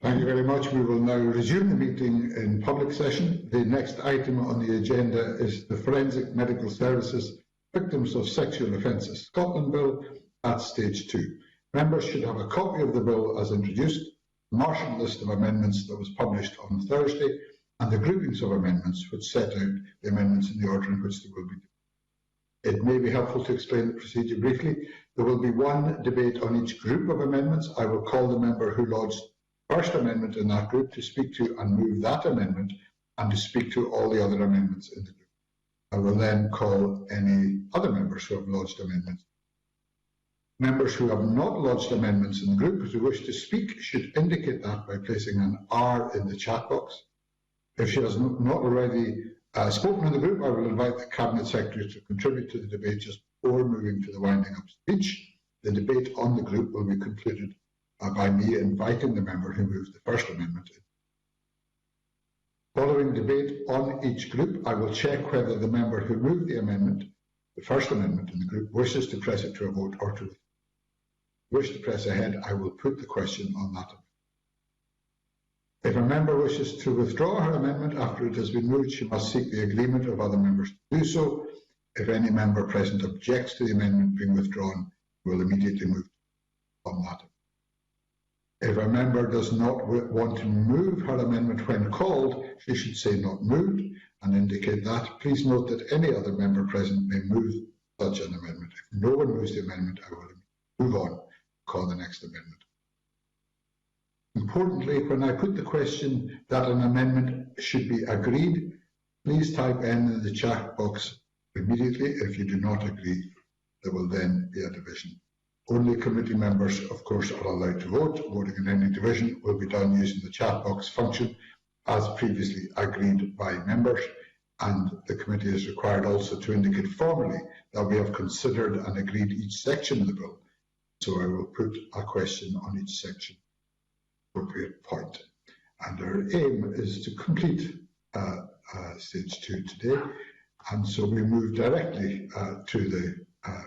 Thank you very much. We will now resume the meeting in public session. The next item on the agenda is the Forensic Medical Services Victims of Sexual Offences Scotland Bill at Stage 2. Members should have a copy of the bill as introduced, the marshalled list of amendments that was published on Thursday, and the groupings of amendments which set out the amendments in the order in which they will be debated. It may be helpful to explain the procedure briefly. There will be one debate on each group of amendments. I will call the member who lodged first amendment in that group to speak to and move that amendment and to speak to all the other amendments in the group. I will then call any other members who have lodged amendments. Members who have not lodged amendments in the group who wish to speak should indicate that by placing an R in the chat box. If she has not already spoken in the group, I will invite the Cabinet Secretary to contribute to the debate just before moving to the winding up speech. The debate on the group will be concluded by me inviting the member who moved the first amendment in. Following debate on each group, I will check whether the member who moved the amendment, the first amendment in the group, wishes to press it to a vote or to wish to press ahead. I will put the question on that amendment. If a member wishes to withdraw her amendment after it has been moved, she must seek the agreement of other members to do so. If any member present objects to the amendment being withdrawn, we will immediately move on that. If a member does not want to move her amendment when called, she should say not moved and indicate that. Please note that any other member present may move such an amendment. If no one moves the amendment, I will move on, call the next amendment. Importantly, when I put the question that an amendment should be agreed, please type N in the chat box immediately. If you do not agree, there will then be a division. Only committee members, of course, are allowed to vote. Voting in any division will be done using the chat box function as previously agreed by members, and the committee is required also to indicate formally that we have considered and agreed each section of the bill. So I will put a question on each section at appropriate point. And our aim is to complete stage 2 today, and so we move directly to the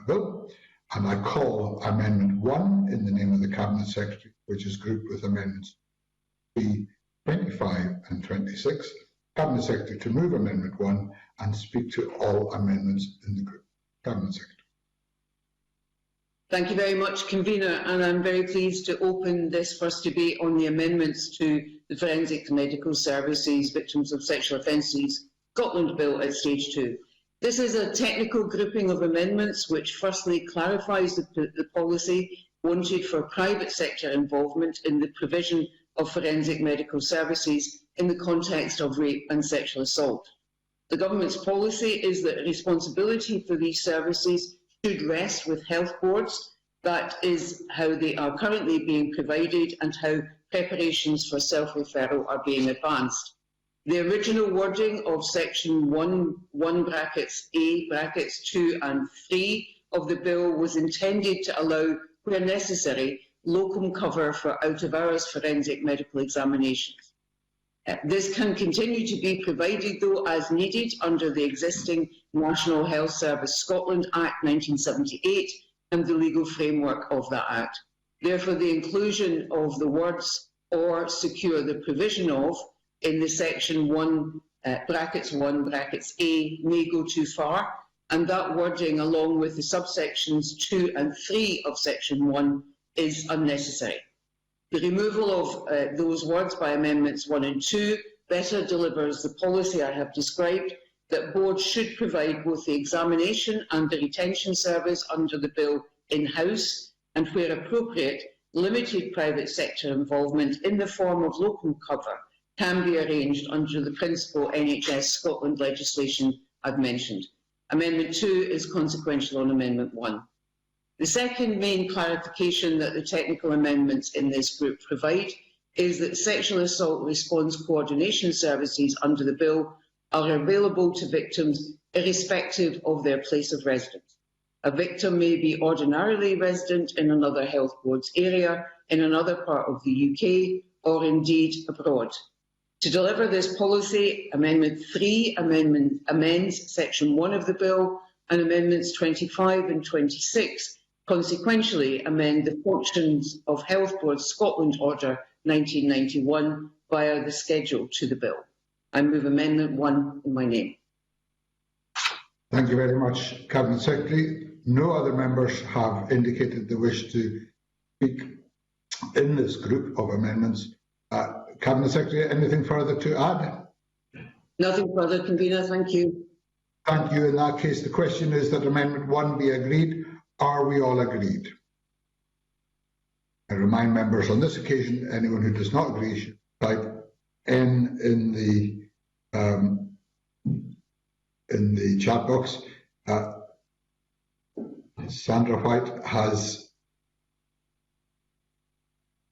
bill. And I call Amendment 1 in the name of the Cabinet Secretary, which is grouped with Amendments 3, 25 and 26. Cabinet Secretary to move Amendment 1 and speak to all amendments in the group. Cabinet Secretary. Thank you very much, Convener, and I'm very pleased to open this first debate on the amendments to the Forensic Medical Services Victims of Sexual Offences Scotland Bill at Stage 2. This is a technical grouping of amendments which firstly clarifies the policy wanted for private sector involvement in the provision of forensic medical services in the context of rape and sexual assault. The government's policy is that responsibility for these services should rest with health boards. That is how they are currently being provided and how preparations for self-referral are being advanced. The original wording of section 1 brackets A brackets 2 and 3 of the bill was intended to allow, where necessary, locum cover for out-of-hours forensic medical examinations. This can continue to be provided, though, as needed under the existing National Health Service Scotland Act 1978 and the legal framework of that Act. Therefore, the inclusion of the words "or secure the provision of" in the section 1 brackets A may go too far, and that wording, along with the subsections 2 and 3 of section 1, is unnecessary. The removal of those words by amendments 1 and 2 better delivers the policy I have described, that boards should provide both the examination and the retention service under the bill in-house, and where appropriate, limited private sector involvement in the form of locum cover can be arranged under the principal NHS Scotland legislation I've mentioned. Amendment 2 is consequential on Amendment 1. The second main clarification that the technical amendments in this group provide is that sexual assault response coordination services under the bill are available to victims irrespective of their place of residence. A victim may be ordinarily resident in another health board's area, in another part of the UK, or indeed abroad. To deliver this policy, Amendment 3 amends Section 1 of the bill, and Amendments 25 and 26 consequentially amend the Functions of Health Board Scotland Order 1991 via the schedule to the bill. I move Amendment 1 in my name. Thank you very much, Cabinet Secretary. No other members have indicated the wish to speak in this group of amendments. Cabinet Secretary, anything further to add? Nothing further, Convener. Thank you. Thank you. In that case, the question is that Amendment 1 be agreed. Are we all agreed? I remind members on this occasion, anyone who does not agree should type N in the chat box. Sandra White has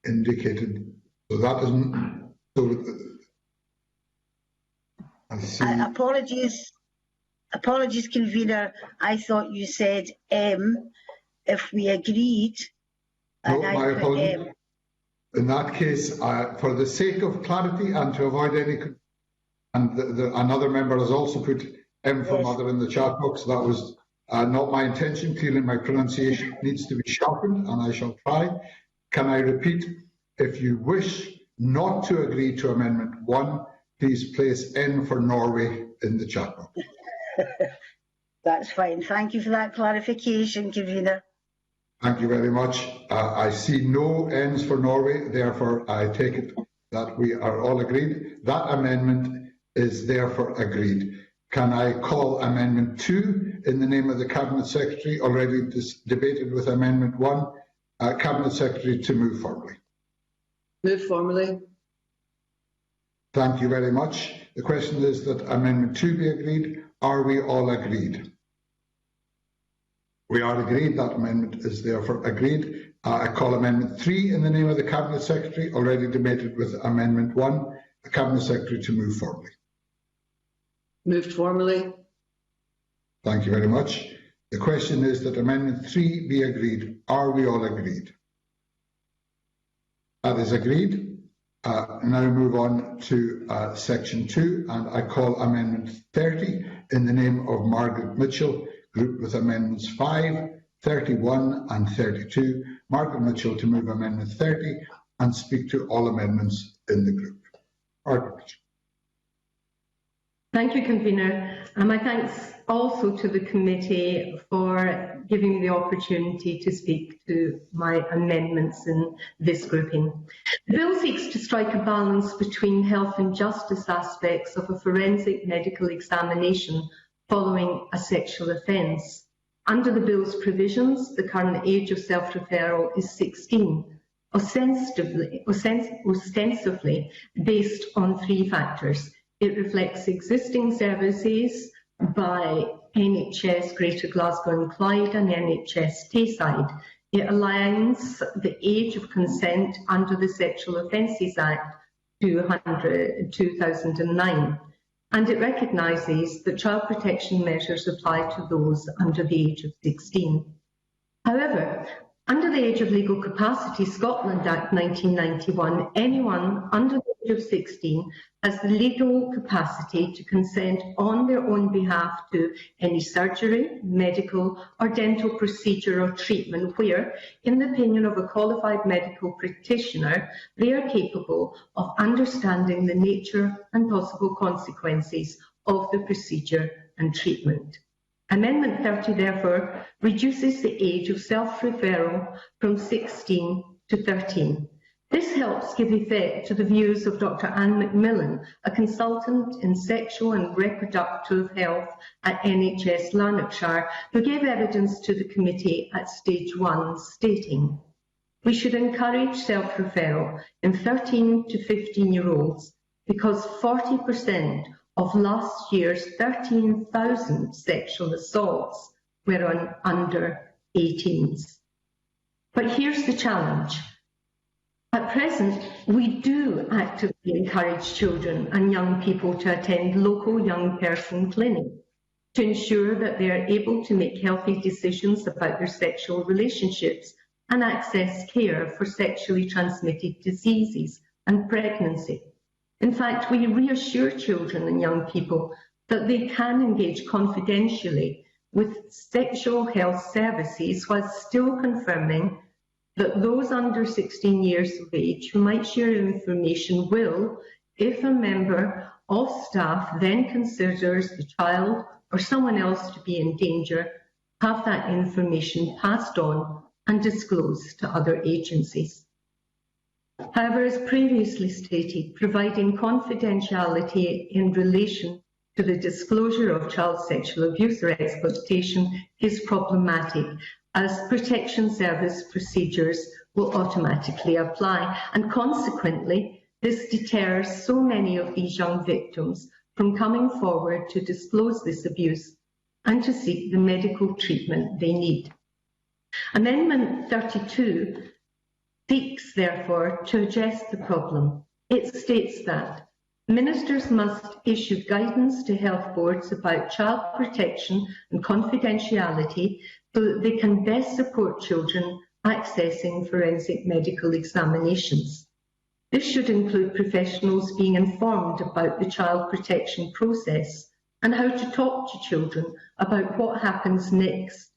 indicated, so that isn't. So I see. Apologies, Convener. I thought you said M if we agreed. No, my apologies. In that case, for the sake of clarity and to avoid any, and another member has also put M for mother in the chat box. That was not my intention. Clearly, my pronunciation needs to be sharpened, and I shall try. Can I repeat? If you wish not to agree to Amendment 1, please place N for Norway in the chat box. That's fine. Thank you for that clarification, Convener. Thank you very much. I see no N's for Norway, therefore I take it that we are all agreed. That amendment is therefore agreed. Can I call Amendment 2 in the name of the Cabinet Secretary, already debated with Amendment 1? Cabinet Secretary to move formally. Move formally. Thank you very much. The question is that Amendment 2 be agreed. Are we all agreed? We are agreed. That amendment is therefore agreed. I call Amendment 3 in the name of the Cabinet Secretary, already debated with Amendment 1. The Cabinet Secretary to move formally. Moved formally. Thank you very much. The question is that Amendment 3 be agreed. Are we all agreed? That is agreed. Now move on to Section 2, and I call Amendment 30 in the name of Margaret Mitchell, grouped with Amendments 5, 31 and 32. Margaret Mitchell to move Amendment 30 and speak to all amendments in the group. Margaret Mitchell. Thank you, Convener. And my thanks also to the committee for giving me the opportunity to speak to my amendments in this grouping. The bill seeks to strike a balance between health and justice aspects of a forensic medical examination following a sexual offence. Under the bill's provisions, the current age of self-referral is 16, ostensibly based on 3 factors. It reflects existing services by NHS Greater Glasgow and Clyde and NHS Tayside. It aligns the age of consent under the Sexual Offences Act 2009. And it recognises that child protection measures apply to those under the age of 16. However, under the Age of Legal Capacity Scotland Act 1991, anyone under the age of 16 has the legal capacity to consent on their own behalf to any surgery, medical or dental procedure or treatment where, in the opinion of a qualified medical practitioner, they are capable of understanding the nature and possible consequences of the procedure and treatment. Amendment 30, therefore, reduces the age of self-referral from 16 to 13. This helps give effect to the views of Dr. Anne McMillan, a consultant in sexual and reproductive health at NHS Lanarkshire, who gave evidence to the committee at stage 1, stating, "We should encourage self-referral in 13 to 15-year-olds because 40% of last year's 13,000 sexual assaults were on under 18s. But here's the challenge. At present, we do actively encourage children and young people to attend local young person clinics to ensure that they are able to make healthy decisions about their sexual relationships and access care for sexually transmitted diseases and pregnancy. In fact, we reassure children and young people that they can engage confidentially with sexual health services while still confirming that those under 16 years of age who might share information will, if a member of staff then considers the child or someone else to be in danger, have that information passed on and disclosed to other agencies. However, as previously stated, providing confidentiality in relation to the disclosure of child sexual abuse or exploitation is problematic, as protection service procedures will automatically apply, and consequently this deters so many of these young victims from coming forward to disclose this abuse and to seek the medical treatment they need. Amendment 32 seeks, therefore, to address the problem. It states that ministers must issue guidance to health boards about child protection and confidentiality so that they can best support children accessing forensic medical examinations. This should include professionals being informed about the child protection process and how to talk to children about what happens next,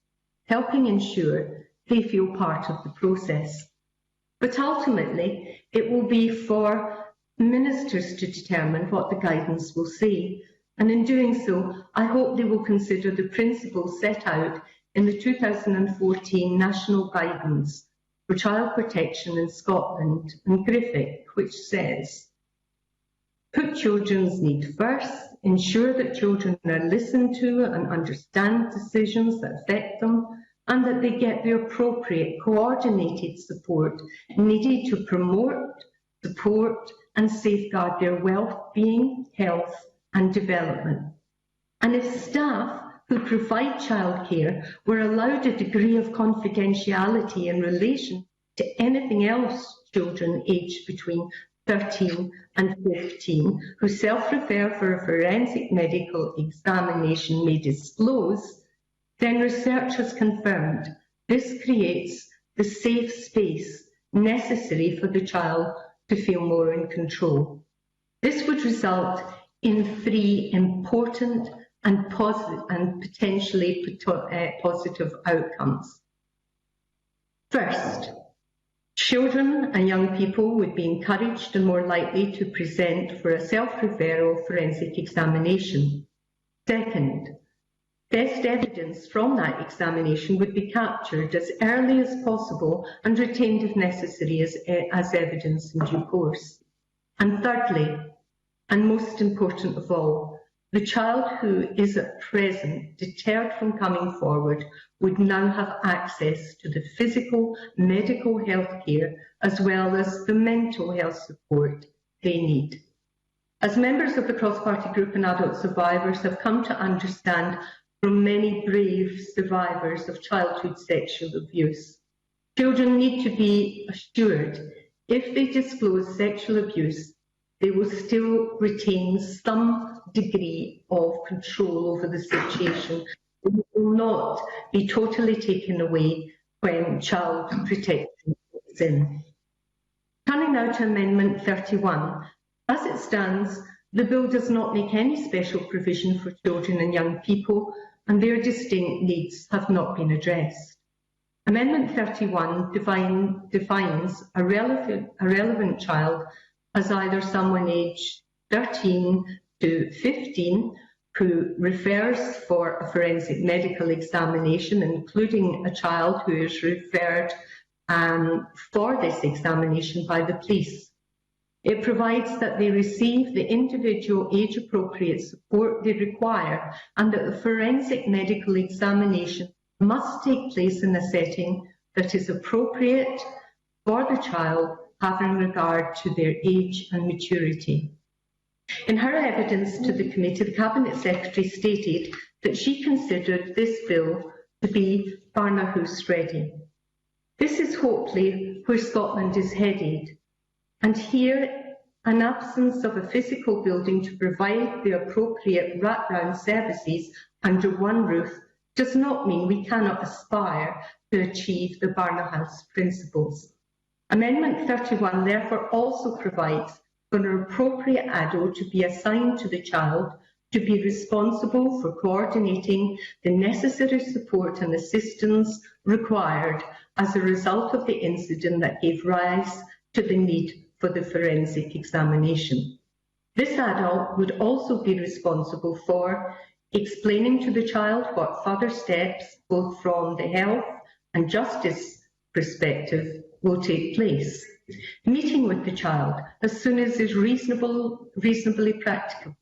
helping ensure they feel part of the process. But ultimately, it will be for ministers to determine what the guidance will say, and in doing so, I hope they will consider the principles set out in the 2014 National Guidance for Child Protection in Scotland and Griffith, which says, put children's needs first, ensure that children are listened to and understand decisions that affect them, and that they get the appropriate coordinated support needed to promote, support and safeguard their well-being, health and development. And if staff who provide childcare were allowed a degree of confidentiality in relation to anything else children aged between 13 and 15 who self-refer for a forensic medical examination may disclose, then research has confirmed this creates the safe space necessary for the child to feel more in control. This would result in 3 important and potentially positive outcomes. First, children and young people would be encouraged and more likely to present for a self-referral forensic examination. Second, best evidence from that examination would be captured as early as possible and retained if necessary as evidence in due course. And thirdly, and most important of all, the child who is at present deterred from coming forward would now have access to the physical, medical health care as well as the mental health support they need. As members of the cross-party group and adult survivors have come to understand from many brave survivors of childhood sexual abuse, children need to be assured if they disclose sexual abuse, they will still retain some degree of control over the situation. It will not be totally taken away when child protection kicks in. Turning now to Amendment 31. As it stands, the bill does not make any special provision for children and young people, and their distinct needs have not been addressed. Amendment 31 defines a relevant child as either someone aged 13 to 15 who refers for a forensic medical examination, including a child who is referred for this examination by the police. It provides that they receive the individual age-appropriate support they require and that the forensic medical examination must take place in a setting that is appropriate for the child, having regard to their age and maturity. In her evidence to the committee, the Cabinet Secretary stated that she considered this bill to be Barnahus ready. This is hopefully where Scotland is headed, and here an absence of a physical building to provide the appropriate wraparound services under one roof does not mean we cannot aspire to achieve the Barnahus principles. Amendment 31 therefore also provides for an appropriate adult to be assigned to the child to be responsible for coordinating the necessary support and assistance required as a result of the incident that gave rise to the need for the forensic examination. This adult would also be responsible for explaining to the child what further steps, both from the health and justice perspective, will take place, meeting with the child as soon as is reasonably practical,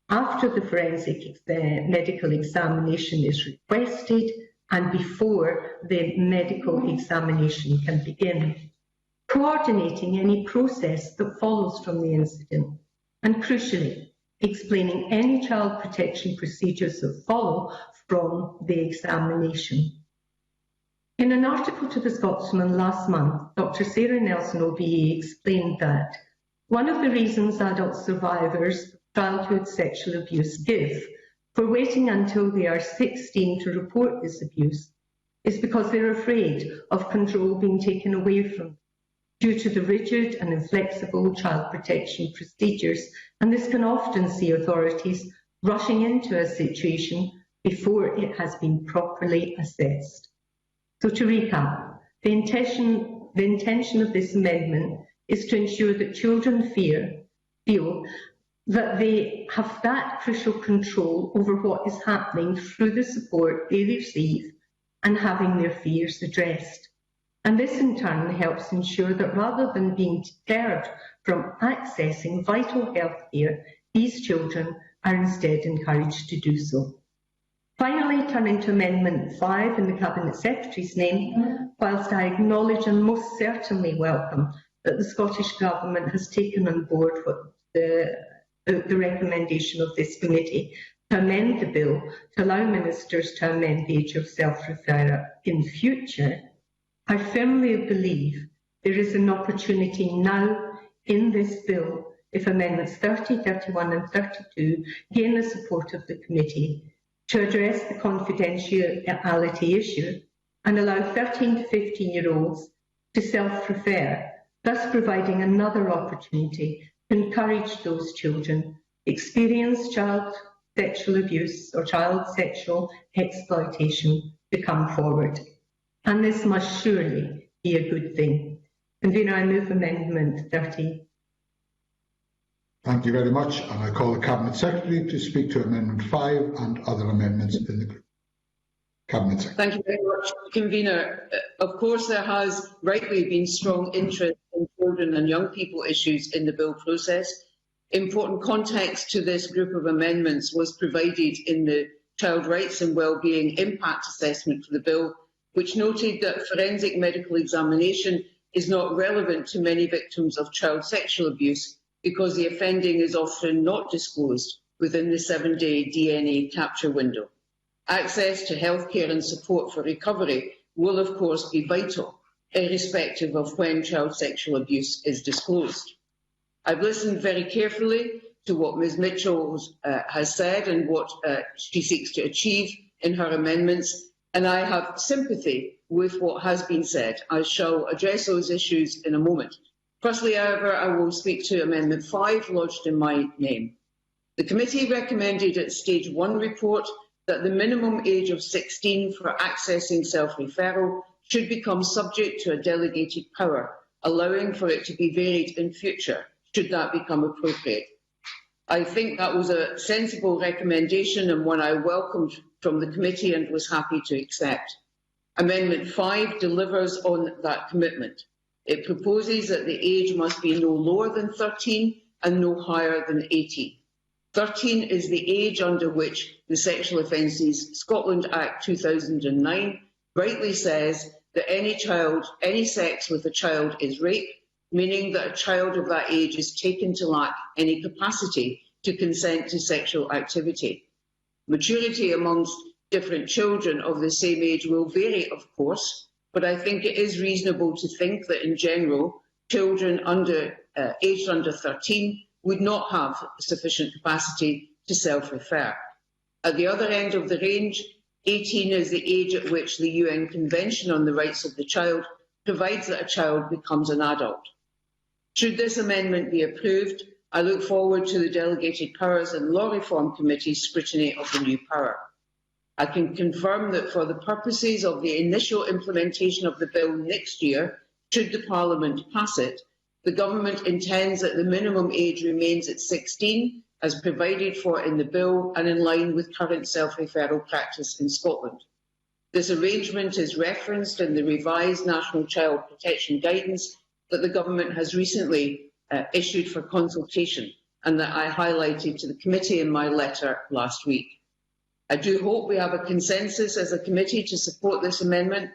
after the forensic medical examination is requested and before the medical examination can begin, coordinating any process that follows from the incident, and crucially, explaining any child protection procedures that follow from the examination. In an article to the Scotsman last month, Dr. Sarah Nelson OBE explained that one of the reasons adult survivors of childhood sexual abuse give for waiting until they are 16 to report this abuse is because they're afraid of control being taken away from them due to the rigid and inflexible child protection procedures, and this can often see authorities rushing into a situation before it has been properly assessed. So to recap, the intention of this amendment is to ensure that children feel that they have that crucial control over what is happening through the support they receive and having their fears addressed. And this in turn helps ensure that rather than being deterred from accessing vital health care, these children are instead encouraged to do so. Finally, turning to Amendment 5 in the Cabinet Secretary's name, whilst I acknowledge and most certainly welcome that the Scottish Government has taken on board what the recommendation of this committee to amend the bill to allow ministers to amend the age of self-referral in future, I firmly believe there is an opportunity now in this bill, if Amendments 30, 31 and 32 gain the support of the committee, to address the confidentiality issue and allow 13 to 15-year-olds to self-refer, thus providing another opportunity to encourage those children experience child sexual abuse or child sexual exploitation to come forward. And this must surely be a good thing. Convener, I move Amendment 30. Thank you very much, and I call the Cabinet Secretary to speak to Amendment 5 and other amendments in the group. Cabinet Secretary. Thank you very much, Convener. Of course, there has rightly been strong interest in children and young people issues in the bill process. Important context to this group of amendments was provided in the Child Rights and Wellbeing Impact Assessment for the bill, which noted that forensic medical examination is not relevant to many victims of child sexual abuse because the offending is often not disclosed within the 7-day DNA capture window. Access to healthcare and support for recovery will, of course, be vital, irrespective of when child sexual abuse is disclosed. I've listened very carefully to what Ms Mitchell has said and what she seeks to achieve in her amendments, and I have sympathy with what has been said. I shall address those issues in a moment. Firstly, however, I will speak to Amendment 5 lodged in my name. The committee recommended at Stage 1 report that the minimum age of 16 for accessing self-referral should become subject to a delegated power, allowing for it to be varied in future, should that become appropriate. I think that was a sensible recommendation and one I welcomed from the committee and was happy to accept. Amendment 5 delivers on that commitment. It proposes that the age must be no lower than 13 and no higher than 18. 13 is the age under which the Sexual Offences Scotland Act 2009 rightly says that any sex with a child is rape, meaning that a child of that age is taken to lack any capacity to consent to sexual activity. Maturity amongst different children of the same age will vary, of course, but I think it is reasonable to think that in general, children aged under 13 would not have sufficient capacity to self-refer. At the other end of the range, 18 is the age at which the UN Convention on the Rights of the Child provides that a child becomes an adult. Should this amendment be approved, I look forward to the Delegated Powers and Law Reform Committee's scrutiny of the new power. I can confirm that for the purposes of the initial implementation of the bill next year, should the Parliament pass it, the Government intends that the minimum age remains at 16, as provided for in the bill and in line with current self-referral practice in Scotland. This arrangement is referenced in the revised National Child Protection Guidance that the Government has recently issued for consultation and that I highlighted to the committee in my letter last week. I do hope we have a consensus as a committee to support this amendment.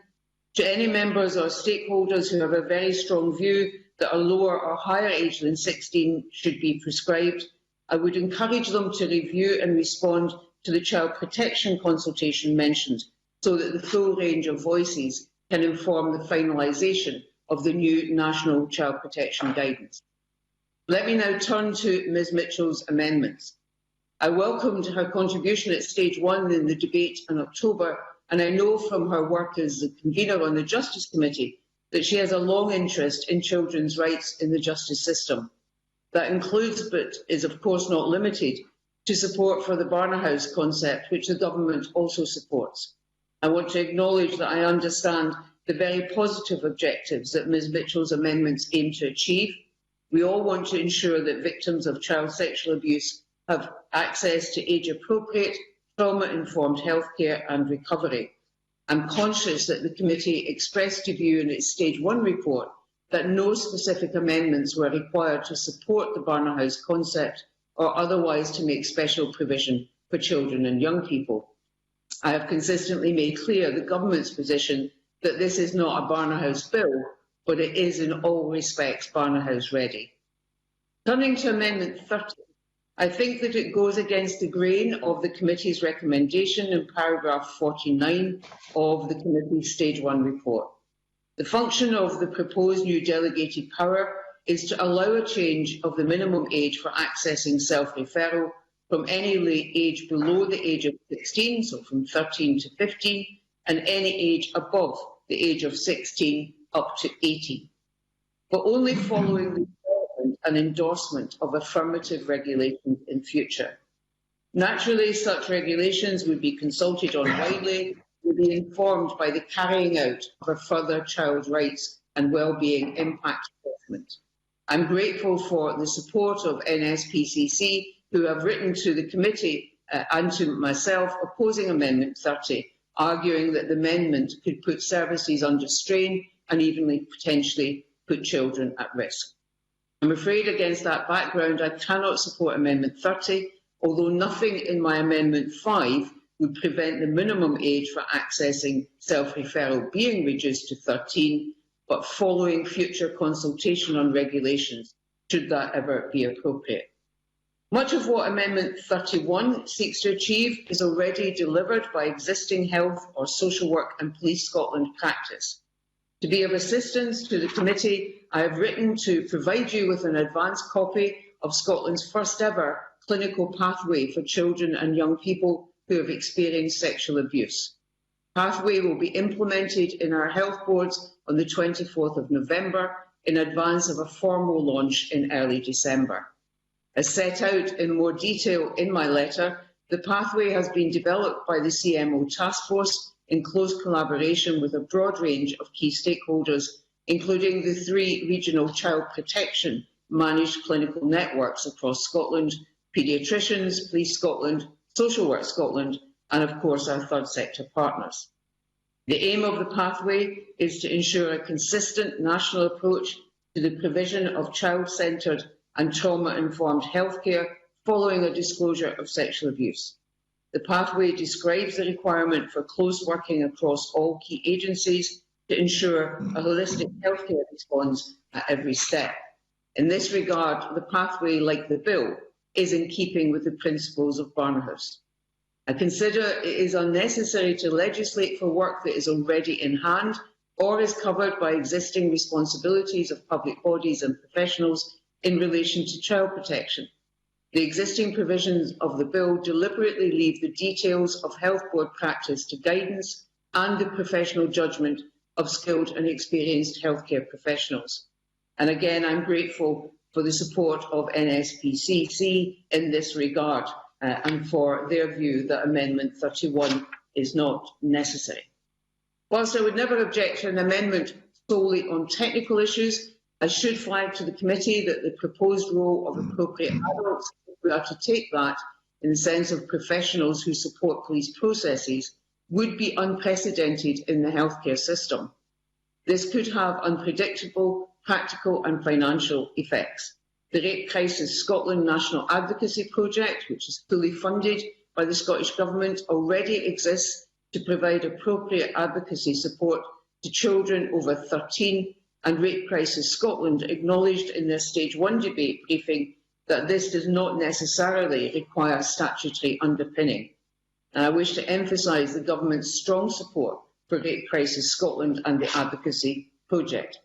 To any members or stakeholders who have a very strong view that a lower or higher age than 16 should be prescribed, I would encourage them to review and respond to the child protection consultation mentioned, so that the full range of voices can inform the finalisation of the new National Child Protection Guidance. Let me now turn to Ms Mitchell's amendments. I welcomed her contribution at stage 1 in the debate in October, and I know from her work as the convener on the Justice Committee that she has a long interest in children's rights in the justice system. That includes, but is of course not limited, to support for the Barnahus concept, which the Government also supports. I want to acknowledge that I understand the very positive objectives that Ms Mitchell's amendments aim to achieve. We all want to ensure that victims of child sexual abuse have access to age-appropriate, trauma-informed healthcare and recovery. I'm conscious that the committee expressed a view in its Stage 1 report that no specific amendments were required to support the Barnahus concept or otherwise to make special provision for children and young people. I have consistently made clear the Government's position that this is not a Barnahus bill, but it is in all respects Barnahus ready. Turning to Amendment 30, I think that it goes against the grain of the committee's recommendation in paragraph 49 of the committee's Stage 1 report. The function of the proposed new delegated power is to allow a change of the minimum age for accessing self-referral from any age below the age of 16, so from 13 to 15, and any age above the age of 16 up to 18, but only following the development and endorsement of affirmative regulations in future. Naturally, such regulations would be consulted on widely, would be informed by the carrying out of a further child rights and wellbeing impact assessment. I'm grateful for the support of NSPCC, who have written to the committee and to myself opposing Amendment 30, arguing that the amendment could put services under strain and even potentially put children at risk. I'm afraid against that background I cannot support Amendment 30, although nothing in my Amendment 5 would prevent the minimum age for accessing self-referral being reduced to 13, but following future consultation on regulations, should that ever be appropriate. Much of what Amendment 31 seeks to achieve is already delivered by existing health or social work and Police Scotland practice. To be of assistance to the committee, I have written to provide you with an advance copy of Scotland's first ever clinical pathway for children and young people who have experienced sexual abuse. Pathway will be implemented in our health boards on the 24th of November in advance of a formal launch in early December. As set out in more detail in my letter, the pathway has been developed by the CMO Task Force in close collaboration with a broad range of key stakeholders, including the 3 regional child protection managed clinical networks across Scotland, paediatricians, Police Scotland, Social Work Scotland, and of course our third sector partners. The aim of the pathway is to ensure a consistent national approach to the provision of child-centred and trauma-informed healthcare following a disclosure of sexual abuse. The pathway describes the requirement for close working across all key agencies to ensure a holistic healthcare response at every step. In this regard, the pathway, like the bill, is in keeping with the principles of Barnahus. I consider it is unnecessary to legislate for work that is already in hand or is covered by existing responsibilities of public bodies and professionals in relation to child protection. The existing provisions of the bill deliberately leave the details of health board practice to guidance and the professional judgment of skilled and experienced healthcare professionals. And again, I'm grateful for the support of NSPCC in this regard and for their view that Amendment 31 is not necessary. Whilst I would never object to an amendment solely on technical issues, I should flag to the committee that the proposed role of appropriate adults, if we are to take that in the sense of professionals who support police processes, would be unprecedented in the healthcare system. This could have unpredictable practical and financial effects. The Rape Crisis Scotland National Advocacy Project, which is fully funded by the Scottish Government, already exists to provide appropriate advocacy support to children over 13, and Rape Crisis Scotland acknowledged in their Stage 1 debate briefing that this does not necessarily require statutory underpinning. And I wish to emphasise the Government's strong support for Rape Crisis Scotland and the advocacy project.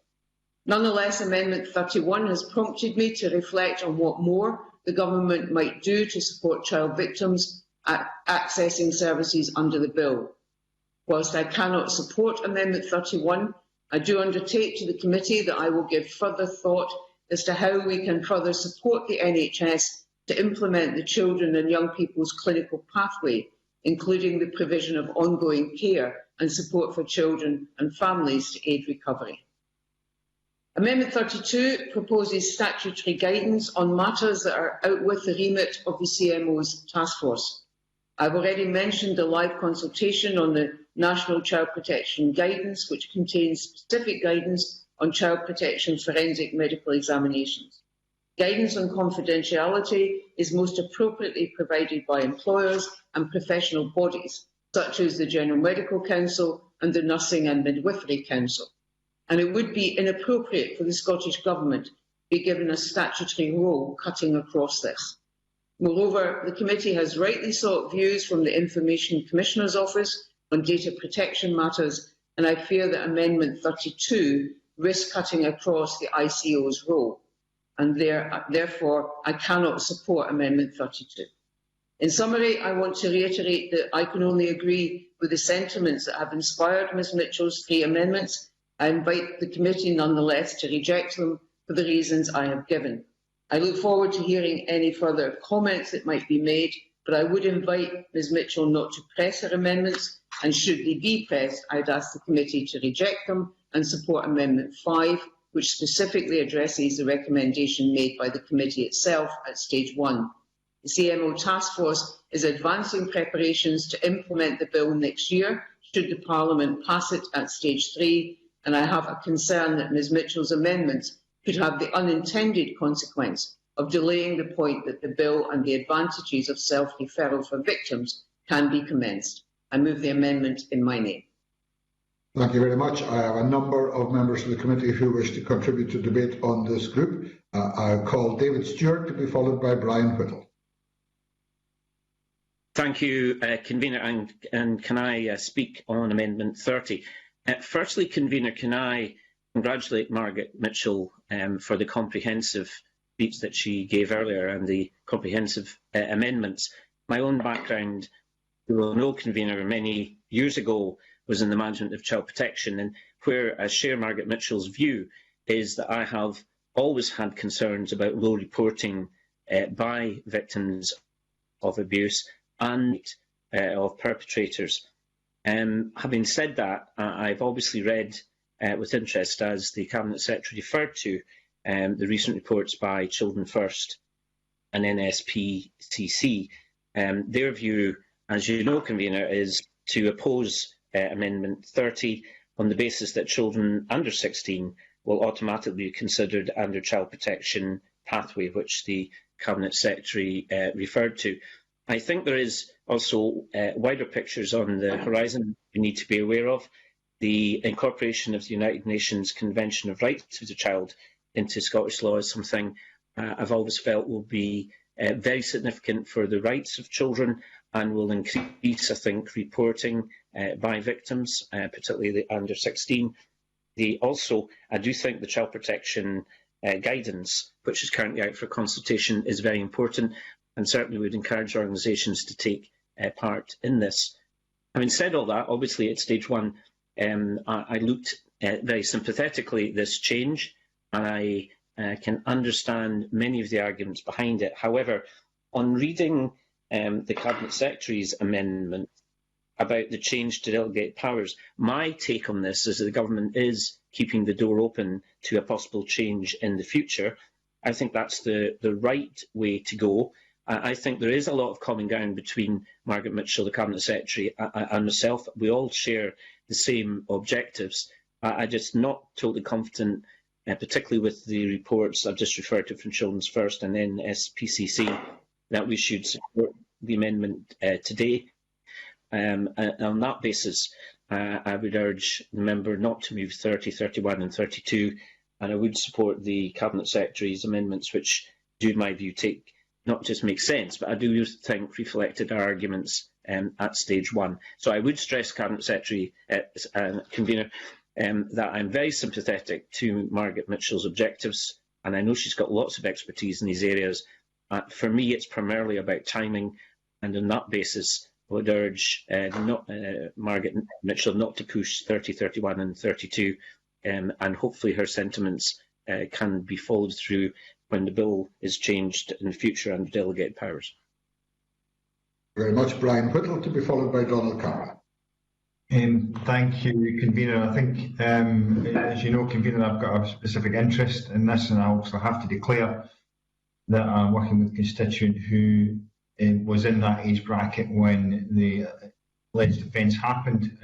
Nonetheless, Amendment 31 has prompted me to reflect on what more the Government might do to support child victims accessing services under the bill. Whilst I cannot support Amendment 31, I do undertake to the committee that I will give further thought as to how we can further support the NHS to implement the Children and Young People's Clinical Pathway, including the provision of ongoing care and support for children and families to aid recovery. Amendment 32 proposes statutory guidance on matters that are out with the remit of the CMO's task force. I've already mentioned the live consultation on the National Child Protection Guidance, which contains specific guidance on child protection forensic medical examinations. Guidance on confidentiality is most appropriately provided by employers and professional bodies, such as the General Medical Council and the Nursing and Midwifery Council. And it would be inappropriate for the Scottish Government to be given a statutory role cutting across this. Moreover, the committee has rightly sought views from the Information Commissioner's Office on data protection matters, and I fear that Amendment 32 risks cutting across the ICO's role, and therefore I cannot support Amendment 32. In summary, I want to reiterate that I can only agree with the sentiments that have inspired Ms Mitchell's 3 amendments. I invite the committee nonetheless to reject them for the reasons I have given. I look forward to hearing any further comments that might be made, but I would invite Ms Mitchell not to press her amendments, and should they be pressed, I'd ask the committee to reject them and support Amendment 5, which specifically addresses the recommendation made by the committee itself at Stage 1. The CMO Task Force is advancing preparations to implement the bill next year, should the Parliament pass it at Stage 3, and I have a concern that Ms Mitchell's amendments could have the unintended consequence of delaying the point that the bill and the advantages of self-referral for victims can be commenced. I move the amendment in my name. Thank you very much. I have a number of members of the committee who wish to contribute to debate on this group. I'll call David Stewart to be followed by Brian Whittle. Thank you, Convener, and can I speak on Amendment 30? Firstly, Convener, can I congratulate Margaret Mitchell for the comprehensive speech that she gave earlier and the comprehensive amendments. My own background, you will know, Convener, many years ago was in the management of child protection, and where I share Margaret Mitchell's view is that I have always had concerns about low reporting by victims of abuse and of perpetrators. Having said that, I've obviously read with interest, as the Cabinet Secretary referred to, the recent reports by Children First and NSPCC. Their view, as you know, Convener, is to oppose Amendment 30 on the basis that children under 16 will automatically be considered under child protection pathway, which the Cabinet Secretary referred to. I think there is also wider pictures on the horizon we need to be aware of. The incorporation of the United Nations Convention of Rights of the Child into Scottish law is something I've always felt will be very significant for the rights of children and will increase, I think, reporting by victims, particularly the under 16. I do think the child protection guidance, which is currently out for consultation, is very important, and certainly would encourage organisations to take part in this. Having said all that, obviously at Stage 1, I looked very sympathetically at this change, and I can understand many of the arguments behind it. However, on reading the Cabinet Secretary's amendment about the change to delegate powers, my take on this is that the government is keeping the door open to a possible change in the future. I think that's the right way to go. I think there is a lot of common ground between Margaret Mitchell, the Cabinet Secretary, and myself. We all share the same objectives. I'm just not totally confident, particularly with the reports I've just referred to from Children's First and then SPCC, that we should support the amendment today. And on that basis, I would urge the member not to move 30, 31 and 32, and I would support the Cabinet Secretary's amendments, which do, in my view, not just make sense, but I do think reflected our arguments at stage one. So I would stress, Cabinet Secretary, Convener, that I'm very sympathetic to Margaret Mitchell's objectives, and I know she's got lots of expertise in these areas. For me, it's primarily about timing, and on that basis, I would urge Margaret Mitchell not to push 30, 31 and 32, and hopefully her sentiments can be followed through when the bill is changed in the future under delegated powers. Very much. Brian Whittle, to be followed by Donald Cameron. Thank you, Convener. I think, as you know, Convener, I've got a specific interest in this, and I also have to declare that I'm working with a constituent who was in that age bracket when the alleged offence happened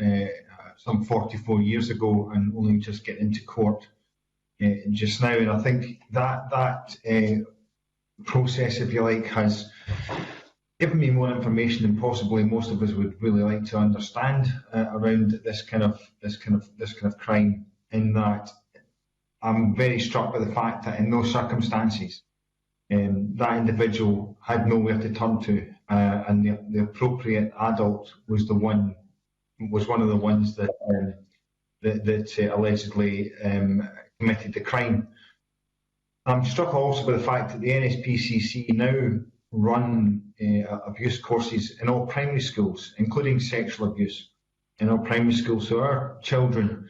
some 44 years ago, and only just get into court just now. And I think that process, if you like, has given me more information than possibly most of us would really like to understand around this kind of crime. In that, I'm very struck by the fact that in those circumstances, that individual had nowhere to turn to, and the appropriate adult was one of the ones that allegedly committed the crime. I'm struck also by the fact that the NSPCC now run abuse courses in all primary schools, including sexual abuse in all primary schools. So our children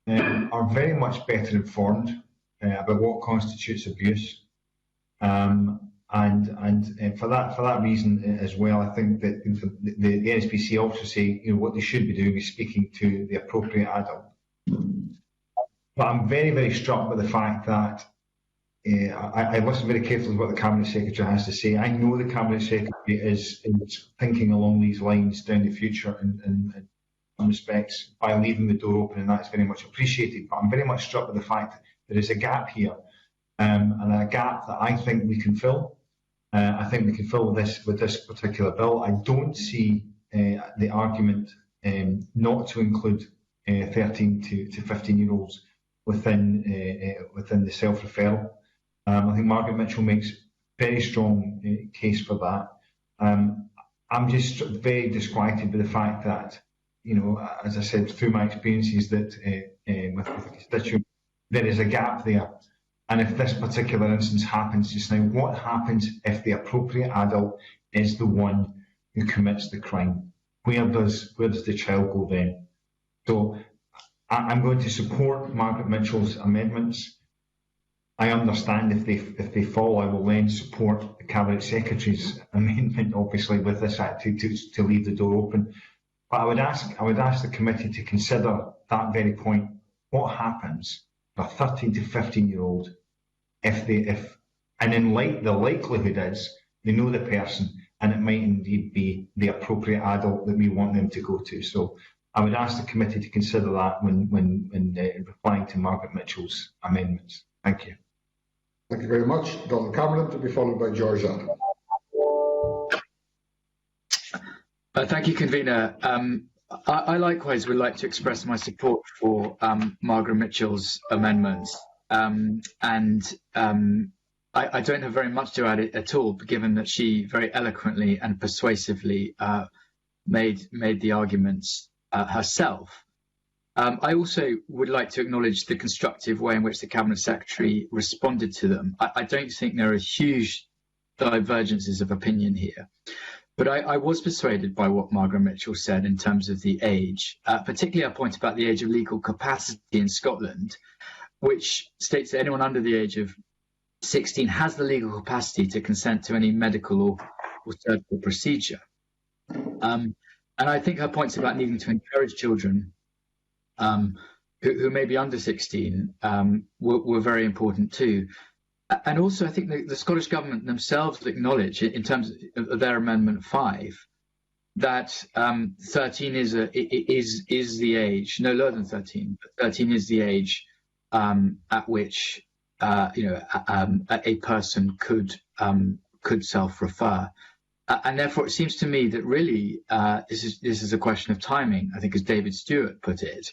are very much better informed about what constitutes abuse. And for that reason as well, I think that the NSPC also say, what they should be doing is speaking to the appropriate adult. But I'm very, very struck by the fact that I listen very carefully to what the Cabinet Secretary has to say. I know the Cabinet Secretary is thinking along these lines down the future in some respects by leaving the door open, and that's very much appreciated. But I'm very much struck by the fact that there is a gap here, and a gap that I think we can fill. I think we can fill with this particular bill. I don't see the argument not to include 13 to 15-year-olds within the self-referral. I think Margaret Mitchell makes a very strong case for that. I'm just very disquieted by the fact that, as I said, through my experiences that with the constituent, there is a gap there. And if this particular instance happens just now, what happens if the appropriate adult is the one who commits the crime? Where does the child go then? So I'm going to support Margaret Mitchell's amendments. I understand if they fall, I will then support the Cabinet Secretary's amendment, obviously, with this act to leave the door open. But I would ask the committee to consider that very point. What happens for a 13 to 15-year-old the likelihood is they know the person, and it might indeed be the appropriate adult that we want them to go to. So I would ask the committee to consider that when replying to Margaret Mitchell's amendments. Thank you. Thank you very much. Donald Cameron, to be followed by George Adam. Thank you, Convener. I likewise would like to express my support for Margaret Mitchell's amendments. I don't have very much to add at all, given that she very eloquently and persuasively made the arguments herself. I also would like to acknowledge the constructive way in which the Cabinet Secretary responded to them. I don't think there are huge divergences of opinion here, but I was persuaded by what Margaret Mitchell said in terms of the age, particularly her point about the age of legal capacity in Scotland, which states that anyone under the age of 16 has the legal capacity to consent to any medical or surgical procedure. And I think her points about needing to encourage children who may be under 16 were very important too. And also, I think the Scottish Government themselves acknowledge, in terms of their Amendment 5, that 13 is the age, no lower than 13, but 13 is the age at which a person could self-refer. And therefore, it seems to me that really this is a question of timing. I think, as David Stewart put it,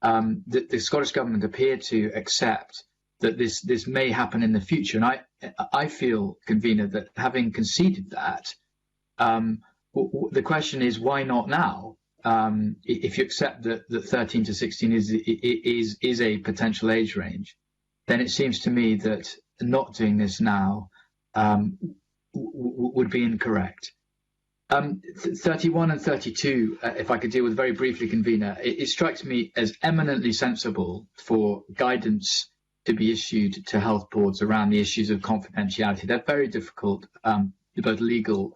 the Scottish Government appeared to accept that this may happen in the future. And I feel, convener, that having conceded that, the question is, why not now? If you accept that 13 to 16 is a potential age range, then it seems to me that not doing this now would be incorrect. 31 and 32, if I could deal with very briefly, convener, it strikes me as eminently sensible for guidance to be issued to health boards around the issues of confidentiality. They're very difficult, both legal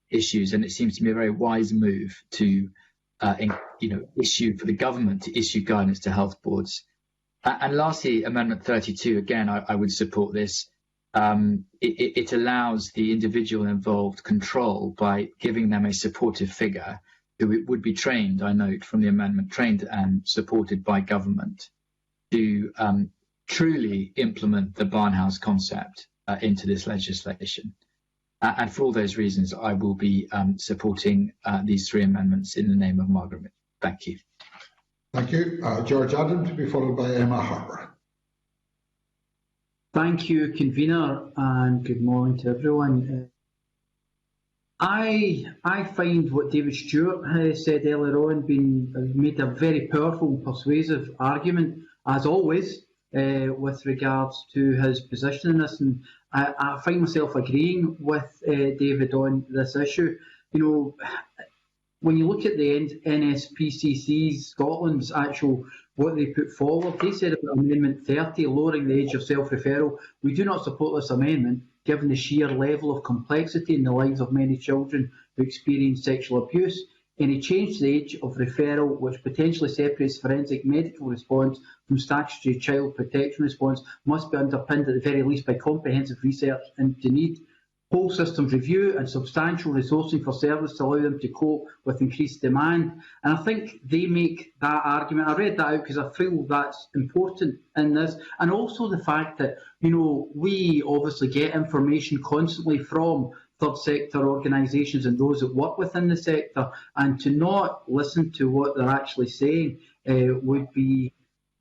issues, and it seems to me a very wise move to issue for the government to issue guidance to health boards. And lastly, Amendment 32, again, I would support this. It allows the individual involved control by giving them a supportive figure who would be trained, I note from the amendment, trained and supported by government to truly implement the Barnhouse concept into this legislation. And for all those reasons, I will be supporting these three amendments in the name of Margaret Mitchell. Thank you. Thank you. George Adam, to be followed by Emma Harper. Thank you, convener, and good morning to everyone. I find what David Stewart has said earlier on made a very powerful and persuasive argument, as always, with regards to his position in this, and I find myself agreeing with David on this issue. When you look at the NSPCC Scotland's actual what they put forward, they said about Amendment 30, lowering the age of self-referral. We do not support this amendment, given the sheer level of complexity in the lives of many children who experience sexual abuse. Any change to the age of referral, which potentially separates forensic medical response from statutory child protection response, must be underpinned at the very least by comprehensive research into need, whole systems review and substantial resourcing for service to allow them to cope with increased demand. And I think they make that argument. I read that out because I feel that's important in this. And also the fact that, we obviously get information constantly from third sector organisations and those that work within the sector, and to not listen to what they're actually saying wouldn't be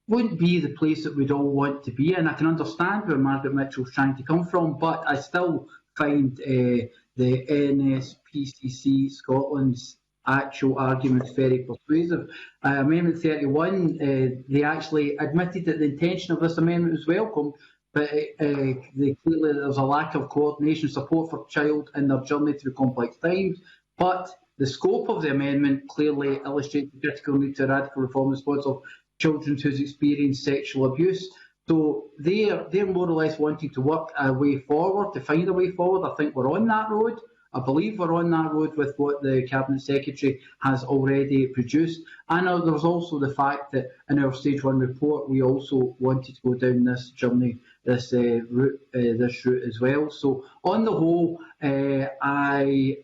the place that we'd all want to be in. I can understand where Margaret Mitchell's trying to come from, but I still find the NSPCC Scotland's actual arguments very persuasive. Amendment 31, they actually admitted that the intention of this amendment was welcome, but clearly there's a lack of coordination support for child in their journey through complex times. But the scope of the amendment clearly illustrates the critical need to radical reform response of children who's experienced sexual abuse. So they're more or less wanting to work a way forward, to find a way forward. I think we're on that road. I believe we're on that road with what the Cabinet Secretary has already produced. And there's also the fact that in our Stage 1 report, we also wanted to go down this journey, this route as well. So on the whole, I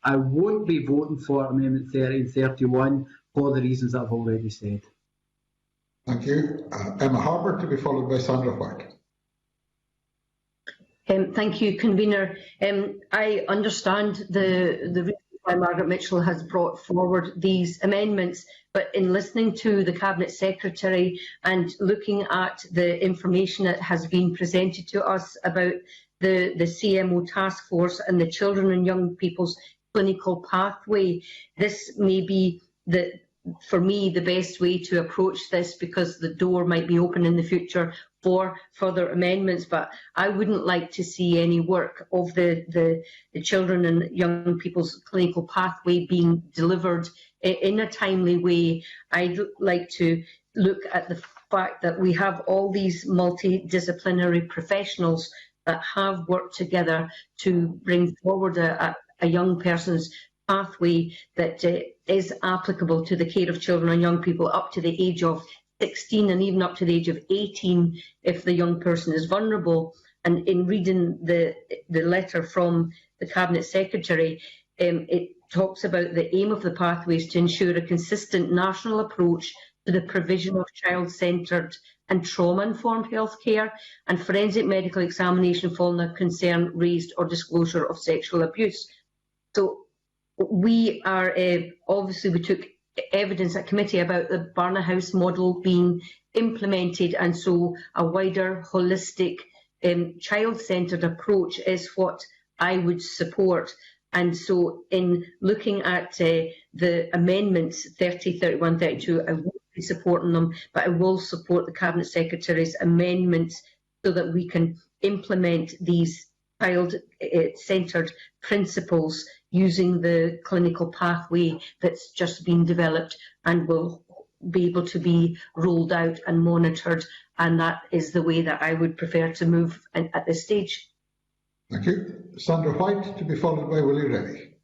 won't be voting for Amendment 30 and 31 for the reasons that I've already said. Thank you. Emma Harper, to be followed by Sandra White. Thank you, convener. I understand the reason why Margaret Mitchell has brought forward these amendments, but in listening to the Cabinet Secretary and looking at the information that has been presented to us about the CMO task force and the children and young people's clinical pathway, this may be for me the best way to approach this, because the door might be open in the future for further amendments. But I wouldn't like to see any work of the children and young people's clinical pathway being delivered in a timely way. I'd like to look at fact that we have all these multidisciplinary professionals that have worked together to bring forward a young person's pathway that is applicable to the care of children and young people up to the age of 16 and even up to the age of 18 if the young person is vulnerable. And in reading the letter from the Cabinet Secretary, it talks about the aim of the pathways to ensure a consistent national approach to the provision of child-centred and trauma-informed healthcare and forensic medical examination following a concern raised or disclosure of sexual abuse. So we are, obviously we took evidence at committee about the Barnard House model being implemented, and so a wider holistic child-centred approach is what I would support. And so in looking at the amendments 30, 31, 32, I will be supporting them, but I will support the Cabinet Secretary's amendments so that we can implement these child-centred principles using the clinical pathway that's just been developed and will be able to be rolled out and monitored. And that is the way that I would prefer to move at this stage. Thank you. Sandra White, to be followed by Willie Rennie.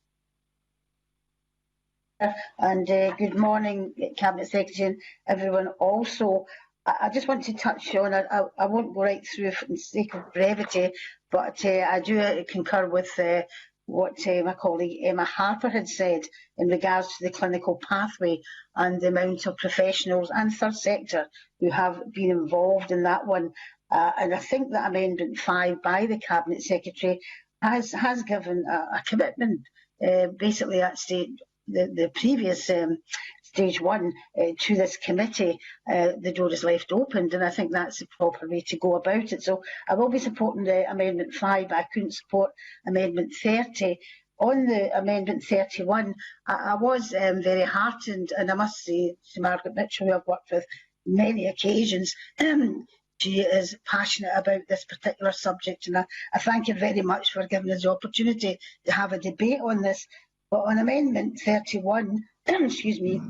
And good morning, Cabinet Secretary and everyone. Also, I just want to touch on, I won't go right through for the sake of brevity, but I do concur with what my colleague Emma Harper had said in regards to the clinical pathway and the amount of professionals and third sector who have been involved in that one. And I think that Amendment 5 by the Cabinet Secretary has given a commitment, basically at the previous stage 1 to this committee. The door is left open, and I think that's the proper way to go about it. So I will be supporting the Amendment 5, but I couldn't support Amendment 30. On the Amendment 31, I was very heartened, and I must say to Margaret Mitchell, who I've worked with many occasions, she is passionate about this particular subject, and I thank her very much for giving us the opportunity to have a debate on this. But on Amendment 31, excuse me,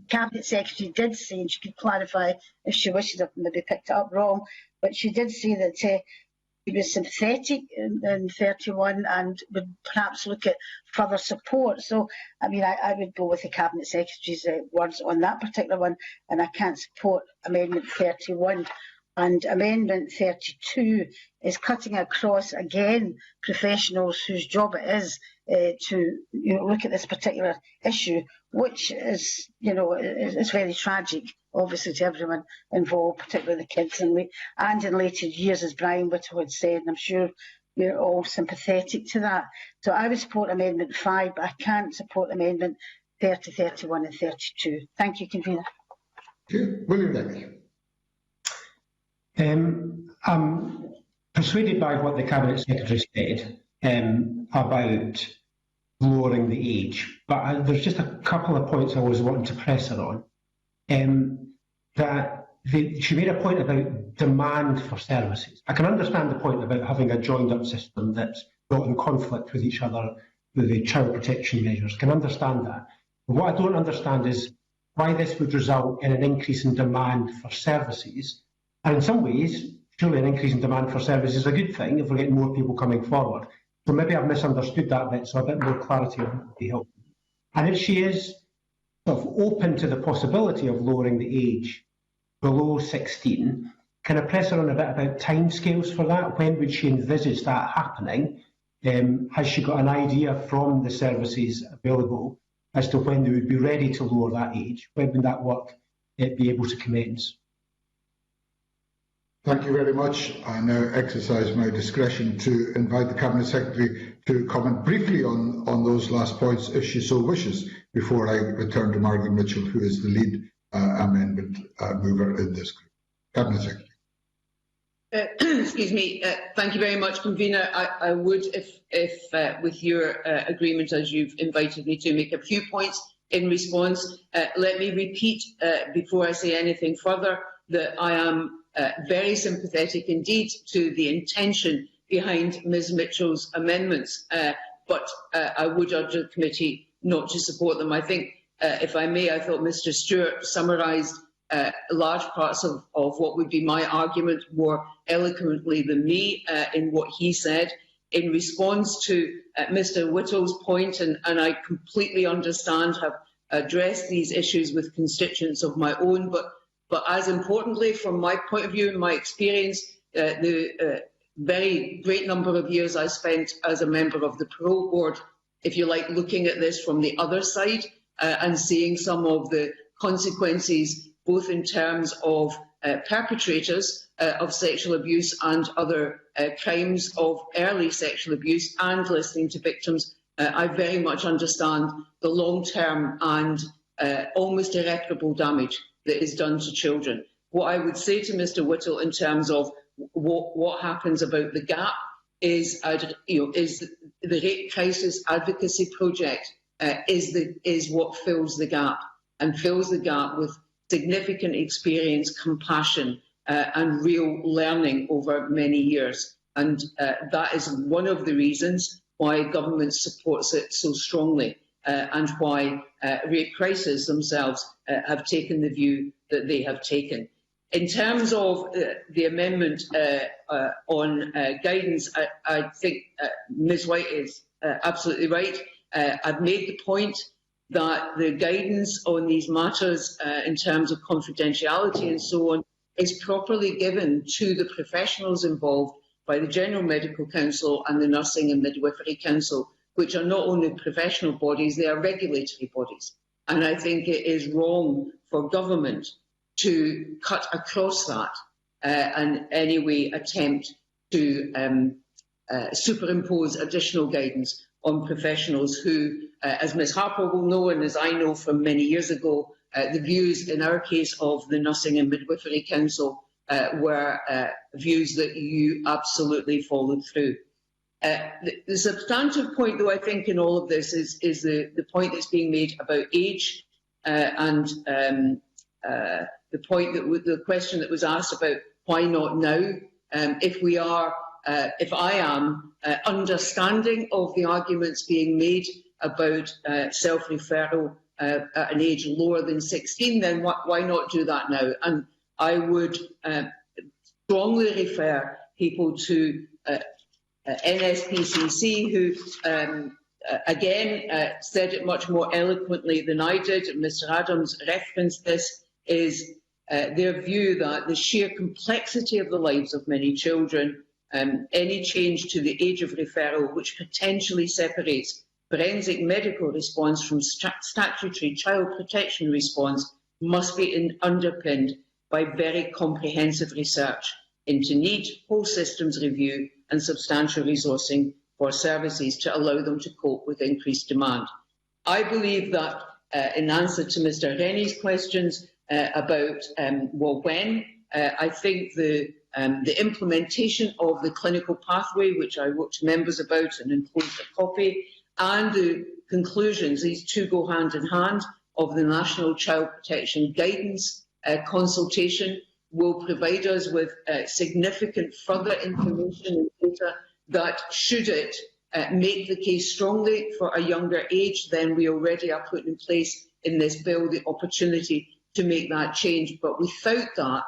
Cabinet Secretary did say, and she could clarify if she wishes, I've maybe picked it up wrong, but she did say that she was sympathetic in 31 and would perhaps look at further support. So, I mean, I would go with the Cabinet Secretary's words on that particular one, and I can't support Amendment 31. And Amendment 32 is cutting across, again, professionals whose job it is to look at this particular issue, which is, it's very tragic, obviously, to everyone involved, particularly the kids, and in later years, as Brian Whittle had said, and I'm sure we're all sympathetic to that. So I would support Amendment 5, but I can't support Amendment 30, 31 and 32. Thank you, Convener. Okay. Willie Rennie. I'm persuaded by what the Cabinet Secretary said about lowering the age, but there's just a couple of points I was wanting to press her on. She made a point about demand for services. I can understand the point about having a joined-up system that's not in conflict with each other with the child protection measures. I can understand that. But what I don't understand is why this would result in an increase in demand for services. And in some ways, surely an increase in demand for services is a good thing if we're getting more people coming forward. So maybe I've misunderstood that bit, so a bit more clarity would be helpful. And if she is sort of open to the possibility of lowering the age below 16, can I press her on a bit about timescales for that? When would she envisage that happening? Has she got an idea from the services available as to when they would be ready to lower that age? When would that work be able to commence? Thank you very much. I now exercise my discretion to invite the Cabinet Secretary to comment briefly on those last points, if she so wishes, before I return to Margaret Mitchell, who is the lead amendment mover in this group. Cabinet Secretary. Excuse me. Thank you very much, Convener. I would, if with your agreement, as you've invited me to, make a few points in response. Let me repeat, before I say anything further, that I am very sympathetic indeed to the intention behind Ms Mitchell's amendments, but I would urge the committee not to support them. I think, if I may, I thought Mr Stewart summarised large parts of what would be my argument more eloquently than me in what he said. In response to Mr. Whittle's point, and I completely understand, have addressed these issues with constituents of my own, but as importantly, from my point of view and my experience, the very great number of years I spent as a member of the Parole Board, if you like, looking at this from the other side and seeing some of the consequences, both in terms of perpetrators of sexual abuse and other crimes of early sexual abuse, and listening to victims, I very much understand the long-term and almost irreparable damage that is done to children. What I would say to Mr. Whittle in terms of what happens about the gap is, is the Rape Crisis Advocacy Project is what fills the gap, and fills the gap with significant experience, compassion, and real learning over many years. And that is one of the reasons why government supports it so strongly, and why Rape Crisis themselves have taken the view that they have taken. In terms of the amendment on guidance, I think Ms White is absolutely right. I've made the point that the guidance on these matters in terms of confidentiality and so on is properly given to the professionals involved by the General Medical Council and the Nursing and Midwifery Council, which are not only professional bodies, they are regulatory bodies. And I think it is wrong for government to cut across that and anyway attempt to superimpose additional guidance on professionals who, as Ms Harper will know and as I know from many years ago, the views in our case of the Nursing and Midwifery Council were views that you absolutely followed through. The substantive point, though, I think in all of this is the point that's being made about age and the point that the question that was asked about why not now. If I am understanding of the arguments being made about self-referral at an age lower than 16, then why not do that now? And I would strongly refer people to NSPCC, who again said it much more eloquently than I did. Mr Adams referenced this, is their view that the sheer complexity of the lives of many children, any change to the age of referral, which potentially separates forensic medical response from statutory child protection response, must be underpinned by very comprehensive research into need, whole systems review and substantial resourcing for services to allow them to cope with increased demand. I believe that in answer to Mr Rennie's questions about when, I think the implementation of the clinical pathway, which I wrote to members about and enclosed a copy, and the conclusions, these two go hand in hand, of the National Child Protection Guidance consultation, will provide us with significant further information and data that, should it make the case strongly for a younger age, then we already are putting in place in this bill the opportunity to make that change. But without that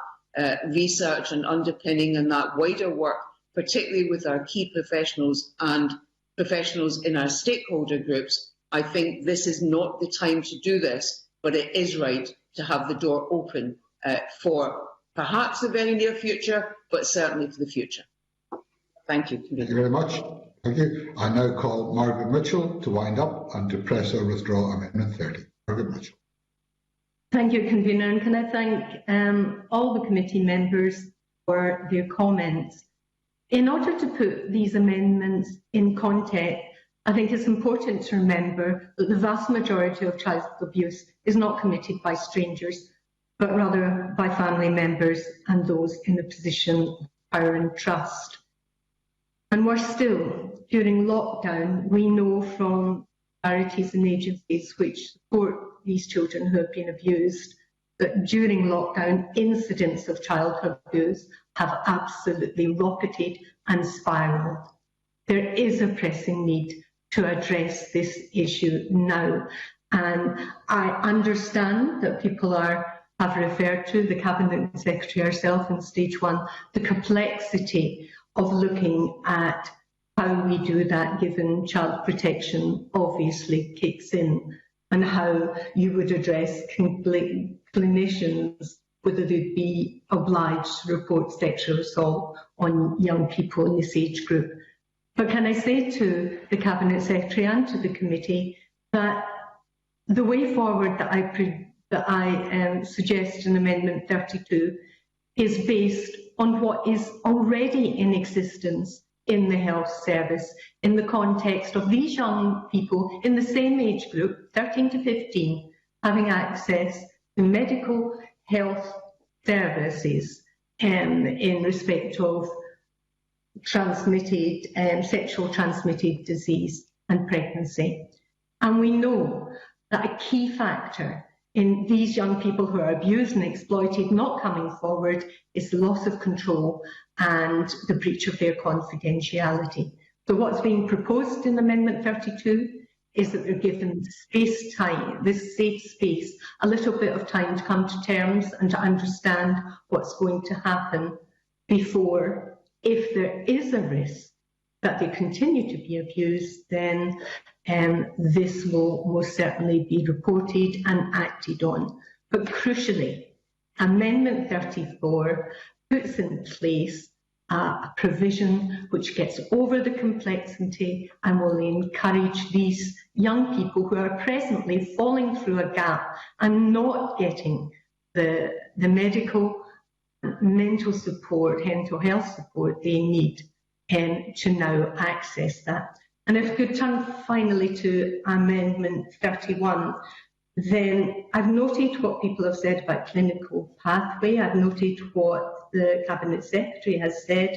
research and underpinning and that wider work, particularly with our key professionals and professionals in our stakeholder groups, I think this is not the time to do this, but it is right to have the door open for perhaps the very near future, but certainly for the future. Thank you. Thank you very much. Thank you. I now call Margaret Mitchell to wind up and to press or withdraw Amendment 30. Margaret Mitchell. Thank you, Convener, and can I thank all the committee members for their comments. In order to put these amendments in context, I think it's important to remember that the vast majority of child abuse is not committed by strangers, but rather by family members and those in a position of power and trust. And worse still, during lockdown, we know from charities and agencies which support these children who have been abused that during lockdown, incidents of childhood abuse have absolutely rocketed and spiralled. There is a pressing need to address this issue now. And I understand that people are have referred to, the Cabinet Secretary herself in stage 1, the complexity of looking at how we do that, given child protection obviously kicks in, and how you would address clinicians, whether they'd be obliged to report sexual assault on young people in this age group. But can I say to the Cabinet Secretary and to the committee that the way forward that I suggest in Amendment 32 is based on what is already in existence in the health service, in the context of these young people in the same age group, 13 to 15, having access to medical health services in respect of transmitted, sexual transmitted disease and pregnancy. And we know that a key factor in these young people who are abused and exploited not coming forward is the loss of control and the breach of their confidentiality. So what's being proposed in Amendment 32 is that they're given space time, this safe space, a little bit of time to come to terms and to understand what's going to happen before, if there is a risk that they continue to be abused, then this will most certainly be reported and acted on. But crucially, Amendment 34 puts in place a provision which gets over the complexity and will encourage these young people who are presently falling through a gap and not getting the medical, mental support, mental health support they need to now access that. And if we could turn finally to Amendment 31, then I've noted what people have said about clinical pathway, I've noted what the Cabinet Secretary has said,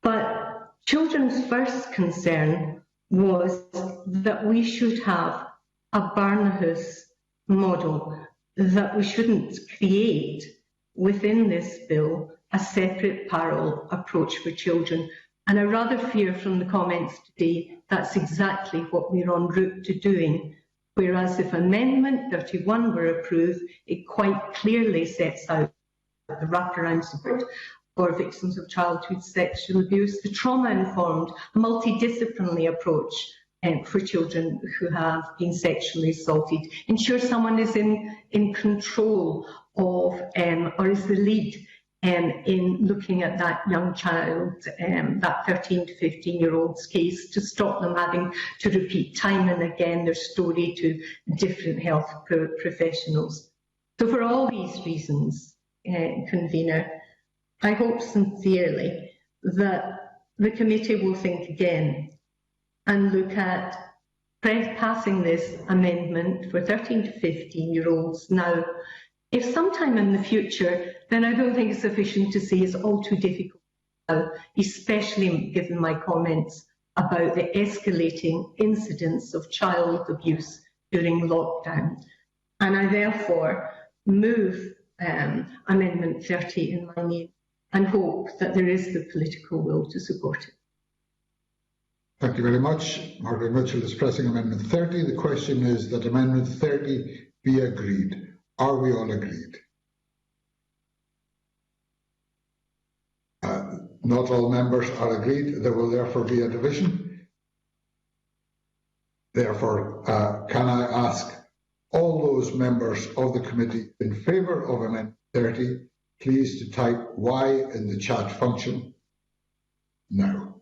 but Children's first concern was that we should have a Barnahus model, that we shouldn't create within this bill a separate parallel approach for children. And I rather fear from the comments today that's exactly what we're en route to doing. Whereas if Amendment 31 were approved, it quite clearly sets out the wraparound support for victims of childhood sexual abuse, the trauma-informed, multidisciplinary approach for children who have been sexually assaulted, ensure someone is in control of or is the lead in looking at that young child, that 13 to 15-year-old's case, to stop them having to repeat time and again their story to different health professionals. So for all these reasons, Convener, I hope sincerely that the committee will think again and look at passing this amendment for 13 to 15-year-olds now. If sometime in the future, then I don't think it's sufficient to say it's all too difficult now, especially given my comments about the escalating incidents of child abuse during lockdown. And I therefore move Amendment 30 in my name and hope that there is the political will to support it. Thank you very much. Margaret Mitchell is pressing Amendment 30. The question is that Amendment 30 be agreed. Are we all agreed? Not all members are agreed. There will therefore be a division. Therefore, can I ask all those members of the committee in favour of Amendment 30, please to type Y in the chat function now.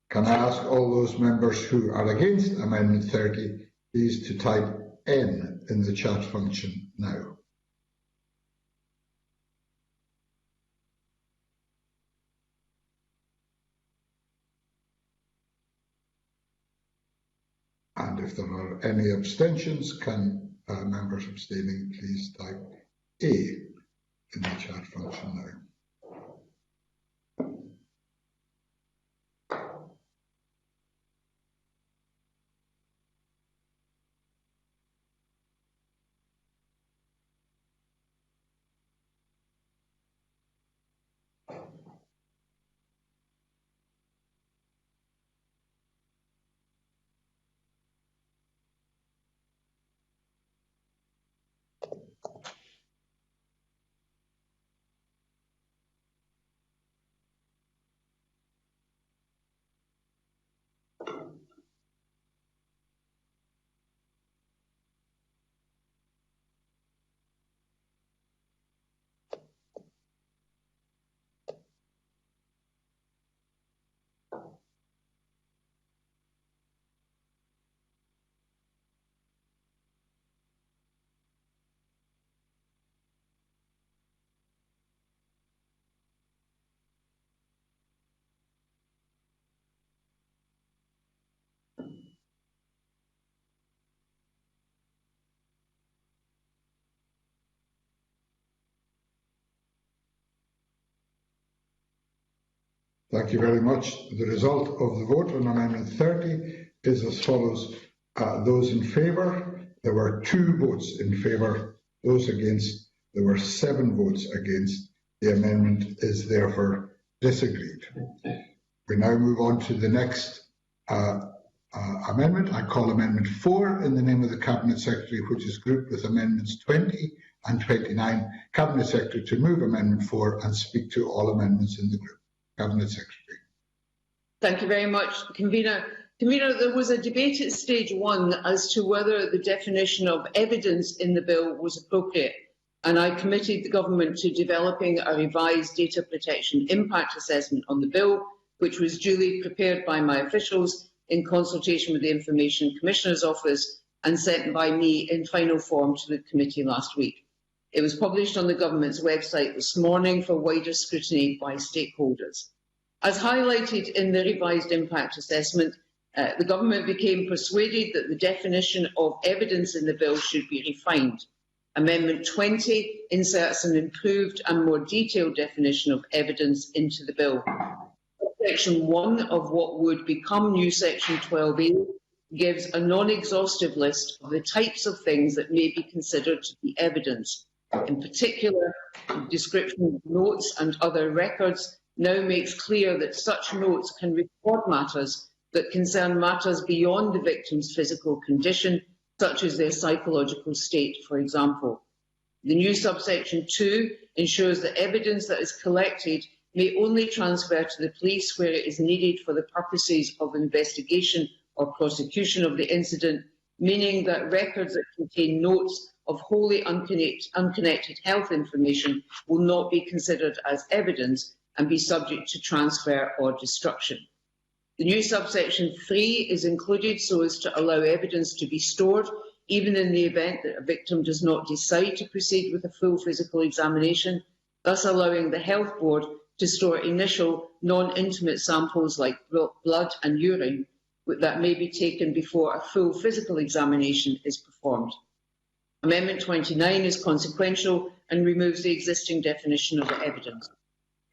Can I ask all those members who are against Amendment 30, please to type N in the chat function now. And if there are any abstentions, can members abstaining please type A in the chat function now. Thank you very much. The result of the vote on Amendment 30 is as follows. Those in favour, there were 2 votes in favour. Those against, there were 7 votes against. The amendment is therefore disagreed. We now move on to the next amendment. I call Amendment 4 in the name of the Cabinet Secretary, which is grouped with Amendments 20 and 29. Cabinet Secretary to move Amendment 4 and speak to all amendments in the group. Cabinet Secretary. Thank you very much, Convener. Convener, there was a debate at stage 1 as to whether the definition of evidence in the bill was appropriate, and I committed the government to developing a revised data protection impact assessment on the bill, which was duly prepared by my officials in consultation with the Information Commissioner's Office and sent by me in final form to the committee last week. It was published on the government's website this morning for wider scrutiny by stakeholders. As highlighted in the revised impact assessment, the government became persuaded that the definition of evidence in the bill should be refined. Amendment 20 inserts an improved and more detailed definition of evidence into the bill. Section 1 of what would become new Section 12A gives a non-exhaustive list of the types of things that may be considered to be evidence. In particular, the description of notes and other records now makes clear that such notes can record matters that concern matters beyond the victim's physical condition, such as their psychological state, for example. The new subsection 2 ensures that evidence that is collected may only transfer to the police where it is needed for the purposes of investigation or prosecution of the incident, meaning that records that contain notes of wholly unconnected health information will not be considered as evidence and be subject to transfer or destruction. The new subsection 3 is included so as to allow evidence to be stored even in the event that a victim does not decide to proceed with a full physical examination, thus allowing the Health Board to store initial non-intimate samples like blood and urine that may be taken before a full physical examination is performed. Amendment 29 is consequential and removes the existing definition of evidence.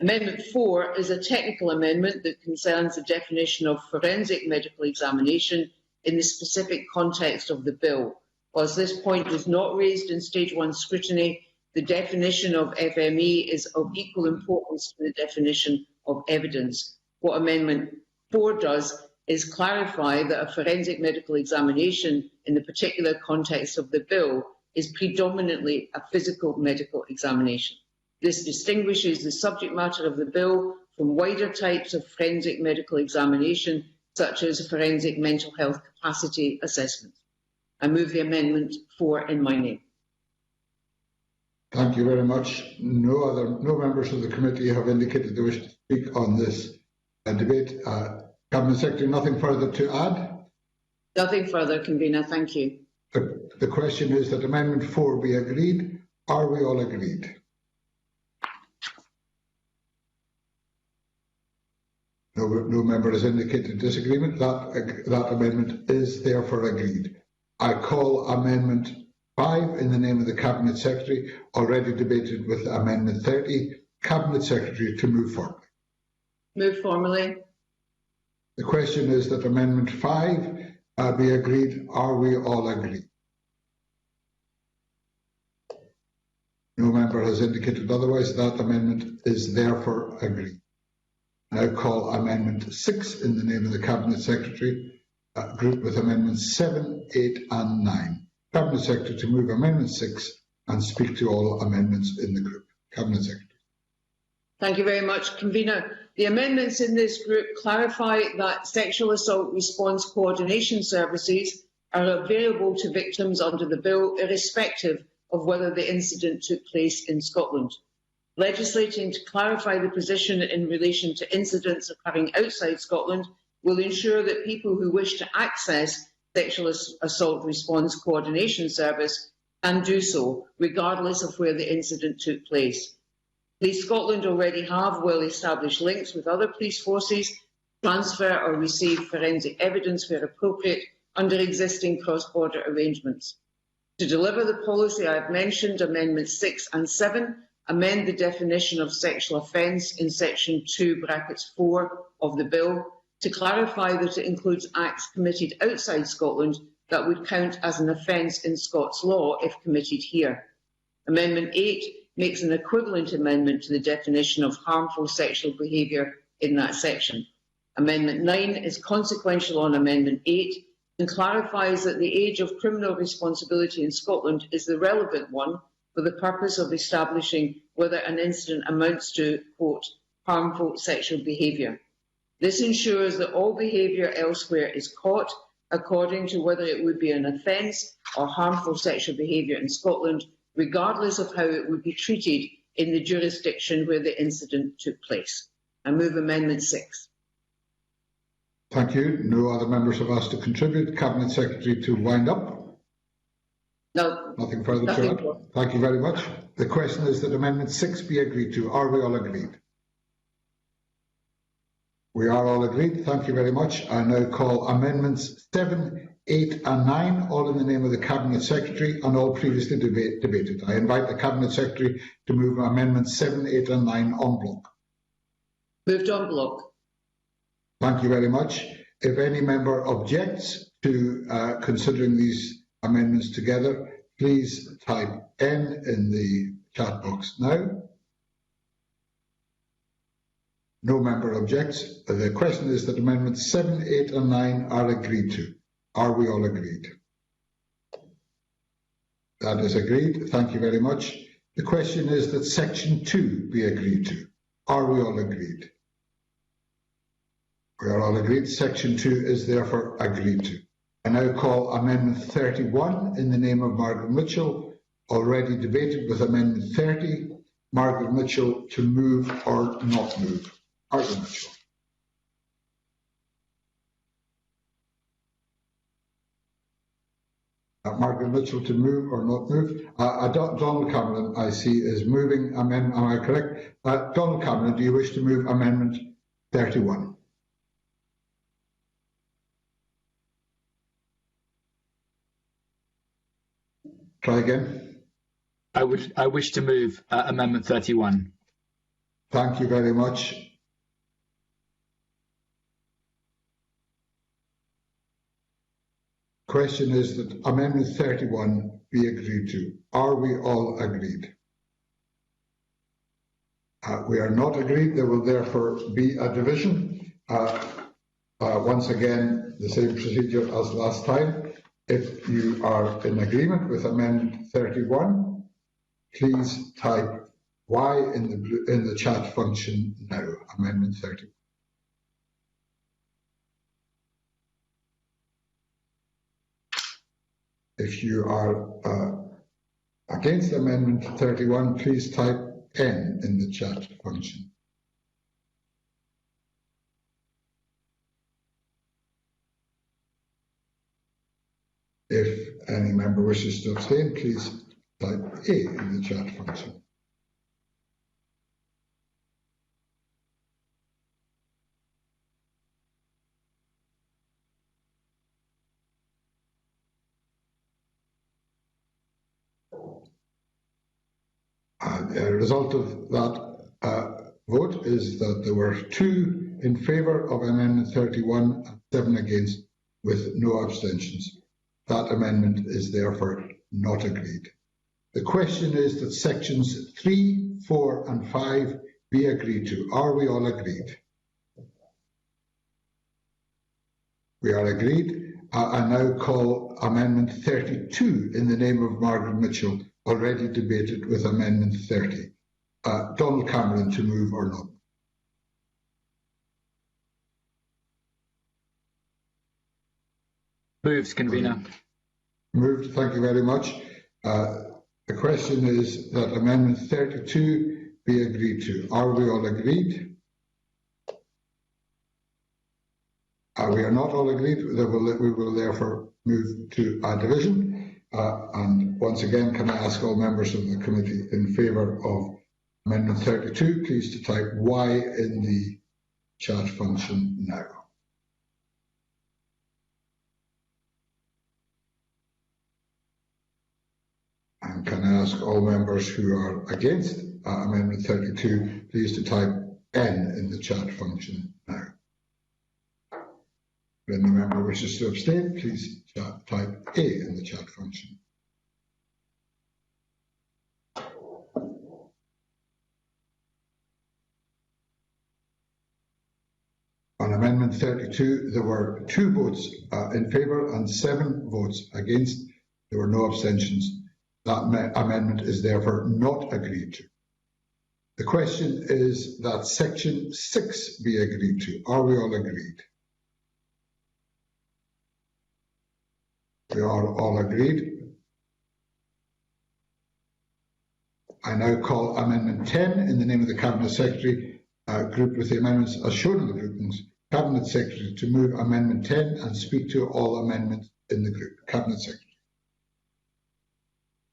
Amendment 4 is a technical amendment that concerns the definition of forensic medical examination in the specific context of the bill. Whilst this point was not raised in stage 1 scrutiny, the definition of FME is of equal importance to the definition of evidence. What Amendment 4 does is clarify that a forensic medical examination in the particular context of the bill is predominantly a physical medical examination. This distinguishes the subject matter of the bill from wider types of forensic medical examination, such as forensic mental health capacity assessment. I move the Amendment 4 in my name. Thank you very much. No members of the committee have indicated they wish to speak on this debate. Cabinet Secretary, nothing further to add? Nothing further, Convener. Thank you. The question is that Amendment 4 be agreed. Are we all agreed? No member has indicated disagreement. That amendment is therefore agreed. I call Amendment 5 in the name of the Cabinet Secretary, already debated with Amendment 30. Cabinet Secretary to move formally. Move formally. The question is that Amendment 5 be agreed. Are we all agreed? No member has indicated otherwise. That amendment is therefore agreed. Now call Amendment 6 in the name of the Cabinet Secretary, grouped with Amendments 7, 8 and 9. Cabinet Secretary to move Amendment 6 and speak to all amendments in the group. Cabinet Secretary. Thank you very much, Convener. The amendments in this group clarify that sexual assault response coordination services are available to victims under the bill, irrespective of whether the incident took place in Scotland. Legislating to clarify the position in relation to incidents occurring outside Scotland will ensure that people who wish to access sexual assault response coordination service can do so, regardless of where the incident took place. Police Scotland already have well-established links with other police forces, transfer or receive forensic evidence where appropriate under existing cross-border arrangements. To deliver the policy I have mentioned, Amendments 6 and 7 amend the definition of sexual offence in section 2(4) of the bill to clarify that it includes acts committed outside Scotland that would count as an offence in Scots law if committed here. Amendment 8 makes an equivalent amendment to the definition of harmful sexual behaviour in that section. Amendment 9 is consequential on Amendment 8 and clarifies that the age of criminal responsibility in Scotland is the relevant one for the purpose of establishing whether an incident amounts to, quote, harmful sexual behaviour. This ensures that all behaviour elsewhere is caught according to whether it would be an offence or harmful sexual behaviour in Scotland, regardless of how it would be treated in the jurisdiction where the incident took place. I move Amendment 6. Thank you. No other members have asked to contribute. Cabinet Secretary to wind up. No. Nothing further to Nothing add. more. Thank you very much. The question is that Amendment 6 be agreed to. Are we all agreed? We are all agreed. Thank you very much. I now call Amendments 7, 8 and 9, all in the name of the Cabinet Secretary and all previously debated. I invite the Cabinet Secretary to move Amendments 7, 8 and 9 en bloc. Moved en bloc. Thank you very much. If any member objects to considering these amendments together, please type N in the chat box now. No member objects. The question is that Amendments 7, 8 and 9 are agreed to. Are we all agreed? That is agreed. Thank you very much. The question is that Section 2 be agreed to. Are we all agreed? We are all agreed. Section 2 is therefore agreed to. I now call Amendment 31 in the name of Margaret Mitchell, already debated with Amendment 30. Margaret Mitchell to move or not move. Margaret Mitchell. Margaret Mitchell to move or not move. Donald Cameron, I see, is moving amendment. Am I correct? Donald Cameron, do you wish to move Amendment 31? Try again. I wish to move Amendment 31. Thank you very much. Question is that Amendment 31 be agreed to. Are we all agreed? We are not agreed. There will therefore be a division. Once again, the same procedure as last time. If you are in agreement with Amendment 31, please type Y in the chat function now. Amendment 31. If you are against Amendment 31, please type N in the chat function. If any member wishes to abstain, please type A in the chat function. The result of that vote is that there were 2 in favour of Amendment 31 and 7 against, with no abstentions. That amendment is therefore not agreed. The question is that sections 3, 4 and 5 be agreed to. Are we all agreed? We are agreed. I now call Amendment 32 in the name of Margaret Mitchell, already debated with Amendment 30. Donald Cameron to move or not. Moved, Convener. Moved, thank you very much. The question is that Amendment 32 be agreed to. Are we all agreed? We are not all agreed. We will therefore move to a division. And once again, can I ask all members of the committee in favour of Amendment 32, please to type Y in the chat function now. And can I ask all members who are against Amendment 32, please to type N in the chat function now. When the member wishes to abstain, please type A in the chat function. On Amendment 32, there were 2 votes in favour and 7 votes against. There were no abstentions. That amendment is therefore not agreed to. The question is that Section 6 be agreed to. Are we all agreed? We are all agreed. I now call Amendment 10 in the name of the Cabinet Secretary, grouped with the amendments as shown in the groupings. Cabinet Secretary to move Amendment 10 and speak to all amendments in the group. Cabinet Secretary.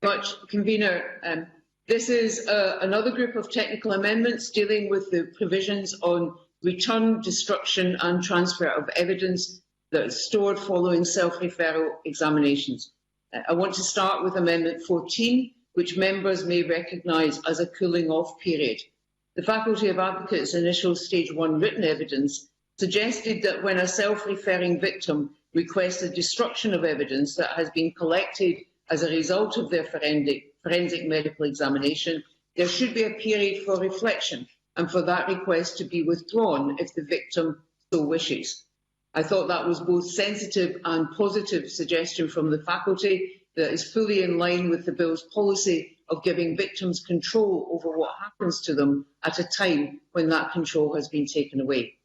Much, Convener. This is another group of technical amendments dealing with the provisions on return, destruction and transfer of evidence that is stored following self-referral examinations. I want to start with Amendment 14, which members may recognise as a cooling off period. The Faculty of Advocates' initial Stage 1 written evidence suggested that when a self-referring victim requests the destruction of evidence that has been collected as a result of their forensic medical examination, there should be a period for reflection and for that request to be withdrawn if the victim so wishes. I thought that was both sensitive and positive suggestion from the faculty that is fully in line with the Bill's policy of giving victims control over what happens to them at a time when that control has been taken away.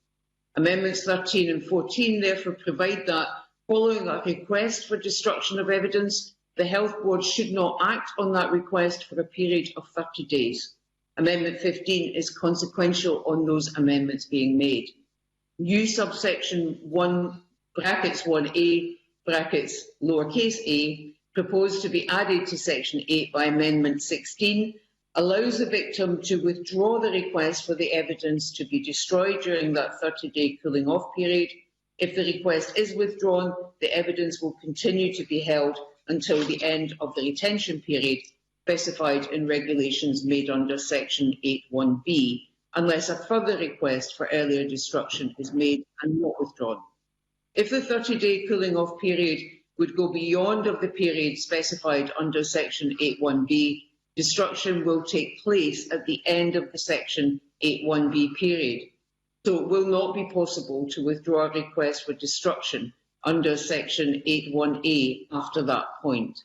Amendments 13 and 14 therefore provide that, following a request for destruction of evidence, the Health Board should not act on that request for a period of 30 days. Amendment 15 is consequential on those amendments being made. New subsection 1 brackets 1A brackets lowercase a proposed to be added to section 8 by Amendment 16 allows the victim to withdraw the request for the evidence to be destroyed during that 30-day cooling off period. If the request is withdrawn, the evidence will continue to be held until the end of the retention period specified in regulations made under section 8(1)(b), unless a further request for earlier destruction is made and not withdrawn. If the 30-day cooling off period would go beyond of the period specified under section 8(1)(b), destruction will take place at the end of the section 8(1)(b) period. So it will not be possible to withdraw a request for destruction under section 8(1)(a) after that point.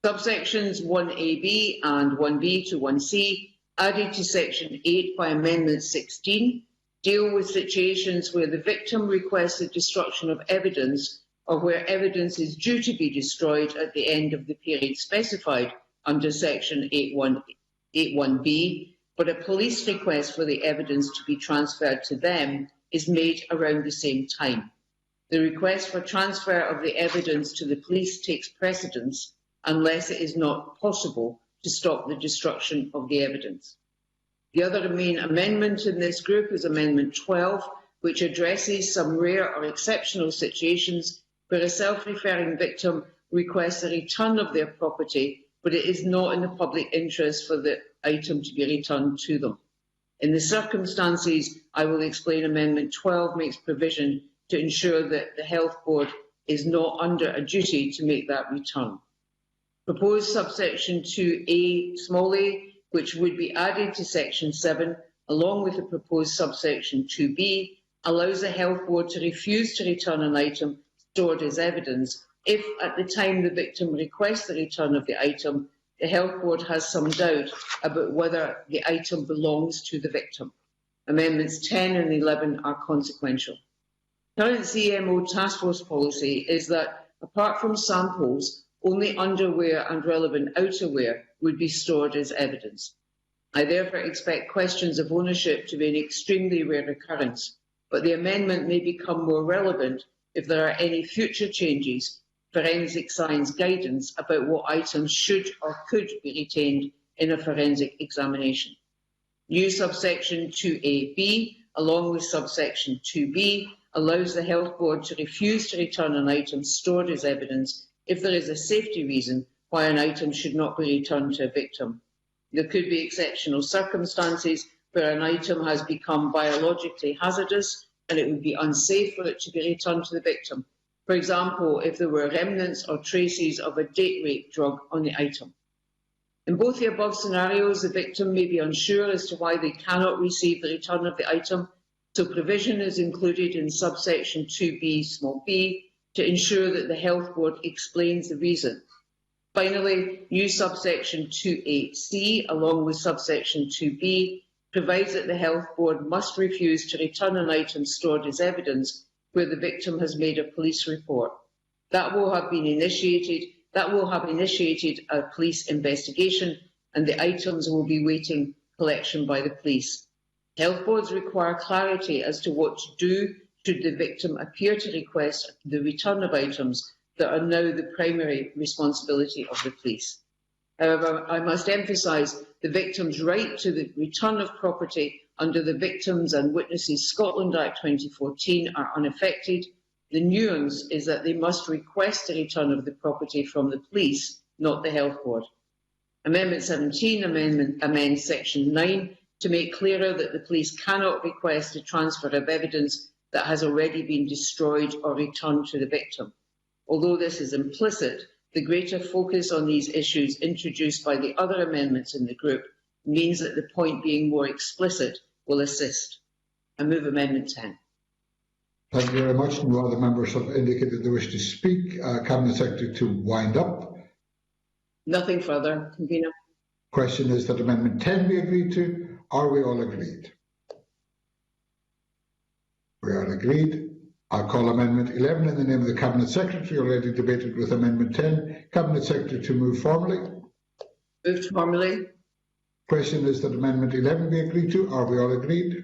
Subsections 1AB and 1B to 1C added to section 8 by Amendment 16 deal with situations where the victim requests the destruction of evidence or where evidence is due to be destroyed at the end of the period specified under section 8(1)(b), but a police request for the evidence to be transferred to them is made around the same time. The request for transfer of the evidence to the police takes precedence unless it is not possible to stop the destruction of the evidence. The other main amendment in this group is Amendment 12, which addresses some rare or exceptional situations where a self-referring victim requests a return of their property, but it is not in the public interest for the item to be returned to them. In the circumstances I will explain, Amendment 12 makes provision to ensure that the Health Board is not under a duty to make that return. Proposed subsection 2A small a, which would be added to section 7, along with the proposed subsection 2B, allows the Health Board to refuse to return an item stored as evidence if, at the time the victim requests the return of the item, the Health Board has some doubt about whether the item belongs to the victim. Amendments 10 and 11 are consequential. Current CMO task force policy is that, apart from samples, only underwear and relevant outerwear would be stored as evidence. I therefore expect questions of ownership to be an extremely rare occurrence, but the amendment may become more relevant if there are any future changes, forensic science guidance about what items should or could be retained in a forensic examination. New subsection 2AB, along with subsection 2B, allows the Health Board to refuse to return an item stored as evidence if there is a safety reason why an item should not be returned to a victim. There could be exceptional circumstances where an item has become biologically hazardous and it would be unsafe for it to be returned to the victim. For example, if there were remnants or traces of a date rape drug on the item. In both the above scenarios, the victim may be unsure as to why they cannot receive the return of the item, so provision is included in subsection 2b small b to ensure that the Health Board explains the reason. Finally, new subsection 28c, along with subsection 2b, provides that the Health Board must refuse to return an item stored as evidence where the victim has made a police report. That will have initiated a police investigation, and the items will be waiting collection by the police. Health boards require clarity as to what to do should the victim appear to request the return of items that are now the primary responsibility of the police. However, I must emphasise the victim's right to the return of property under the Victims and Witnesses Scotland Act 2014 are unaffected. The nuance is that they must request a return of the property from the police, not the Health Board. Amendment 17 amends section 9 to make clearer that the police cannot request a transfer of evidence that has already been destroyed or returned to the victim. Although this is implicit, the greater focus on these issues introduced by the other amendments in the group means that the point being more explicit will assist. I move Amendment 10. Thank you very much. No other members have indicated they wish to speak. Cabinet Secretary to wind up. Nothing further, Convener. Question is that Amendment 10 be agreed to. Are we all agreed? We are agreed. I call Amendment 11 in the name of the Cabinet Secretary, already debated with Amendment 10. Cabinet Secretary to move formally. Moved formally. Question is that Amendment 11 be agreed to. Are we all agreed?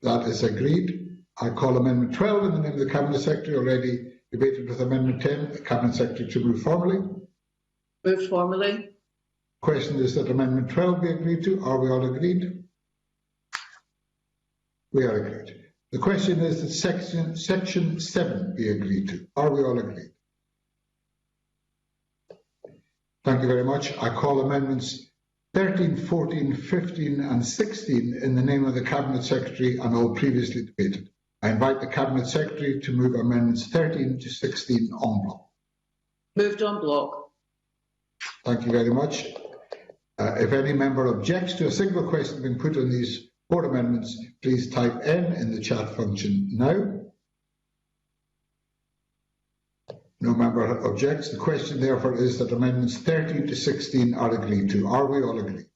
That is agreed. I call Amendment 12 in the name of the Cabinet Secretary, already debated with Amendment 10. The Cabinet Secretary to move formally. Moved formally. Question is that Amendment 12 be agreed to. Are we all agreed? We are agreed. The question is that section 7 be agreed to. Are we all agreed? Thank you very much. I call Amendments 13, 14, 15 and 16 in the name of the Cabinet Secretary and all previously debated. I invite the Cabinet Secretary to move Amendments 13 to 16 en bloc. Moved en bloc. Thank you very much. If any member objects to a single question being put on these 4 amendments, please type N in the chat function now. No member objects. The question therefore is that amendments 13 to 16 are agreed to. Are we all agreed?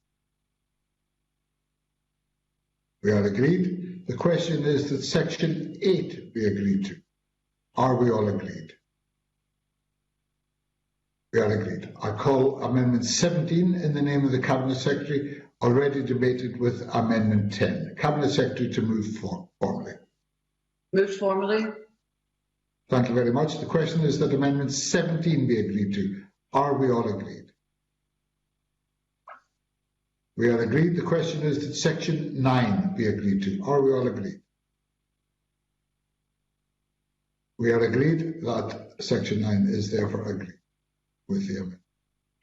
We are agreed. The question is that section 8 be agreed to. Are we all agreed? We are agreed. I call Amendment 17 in the name of the Cabinet Secretary, already debated with Amendment 10. Cabinet Secretary to move formally. Moved formally. Thank you very much. The question is that Amendment 17 be agreed to. Are we all agreed? We are agreed. The question is that Section 9 be agreed to. Are we all agreed? We are agreed that Section 9 is therefore agreed with the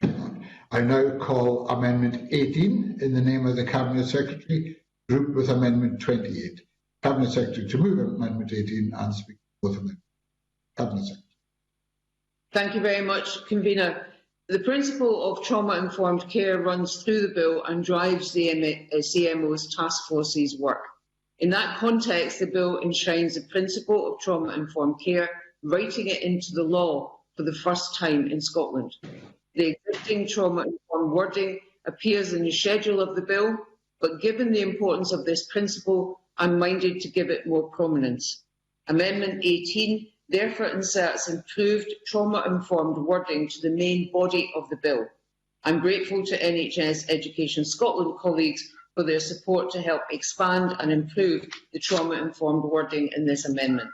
amendment. I now call Amendment 18 in the name of the Cabinet Secretary, grouped with Amendment 28. Cabinet Secretary to move Amendment 18 and speak to both amendments. Cabinet Secretary. Thank you very much, Convener. The principle of trauma-informed care runs through the bill and drives the CMO's task force's work. In that context, the bill enshrines the principle of trauma-informed care, writing it into the law for the first time in Scotland. The existing trauma-informed wording appears in the schedule of the bill, but given the importance of this principle, I'm minded to give it more prominence. Amendment 18 therefore inserts improved trauma-informed wording to the main body of the bill. I'm grateful to NHS Education Scotland colleagues for their support to help expand and improve the trauma-informed wording in this amendment.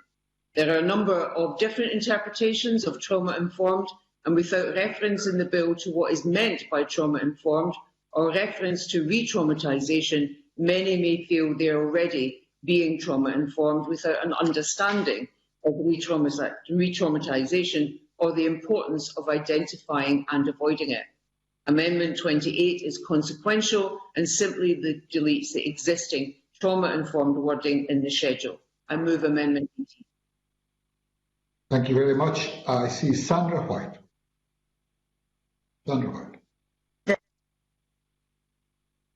There are a number of different interpretations of trauma-informed, and without reference in the bill to what is meant by trauma-informed or reference to re-traumatisation, many may feel they are already being trauma-informed without an understanding of re-traumatisation or the importance of identifying and avoiding it. Amendment 28 is consequential and simply deletes the existing trauma-informed wording in the schedule. I move Amendment 18. Thank you very much. I see Sandra White. Sandra White.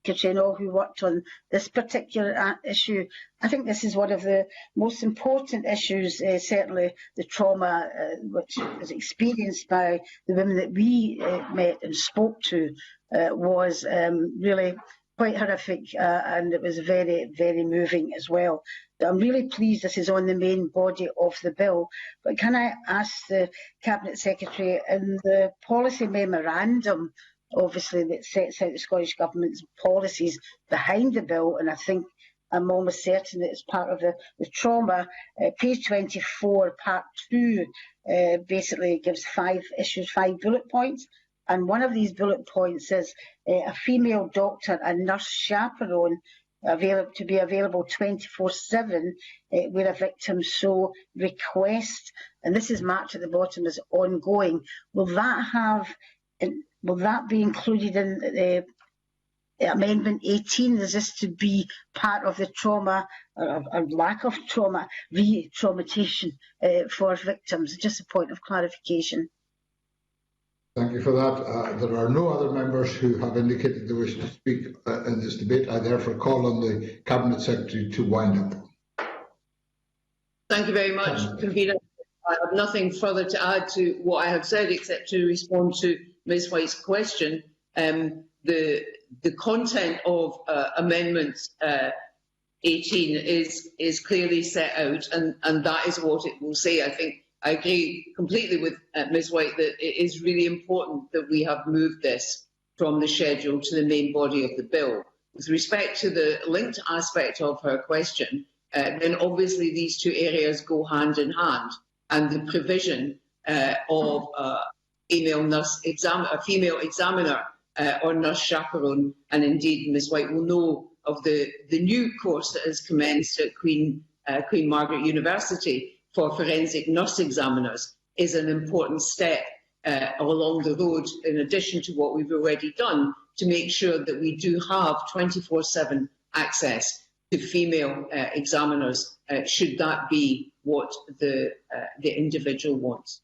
Secretary who worked on this particular issue. I think this is one of the most important issues, certainly the trauma which was experienced by the women that we met and spoke to was really quite horrific and it was very, very moving as well. I'm really pleased this is on the main body of the bill, but can I ask the Cabinet Secretary, in the policy memorandum obviously that sets out the Scottish Government's policies behind the bill, and I think I'm almost certain that it's part of the trauma. Page 24, part 2, basically gives 5 bullet points, and one of these bullet points is a female doctor and nurse chaperone to be available 24/7 where a victim so requests, and this is marked at the bottom as ongoing. Will that be included in the Amendment 18? Is this to be part of the trauma or lack of trauma, re-traumatisation for victims? Just a point of clarification. Thank you for that. There are no other members who have indicated they wish to speak in this debate. I therefore call on the Cabinet Secretary to wind up. Thank you very much, Convener. I have nothing further to add to what I have said except to respond to Ms White's question. The content of Amendment 18 is clearly set out, and that is what it will say. I think I agree completely with Ms White that it is really important that we have moved this from the schedule to the main body of the bill. With respect to the linked aspect of her question, then obviously these two areas go hand in hand, and the provision of a female examiner or nurse chaperone, and indeed Ms White will know of the new course that has commenced at Queen Margaret University for forensic nurse examiners, is an important step along the road, in addition to what we've already done, to make sure that we do have 24/7 access to female examiners, should that be what the individual wants.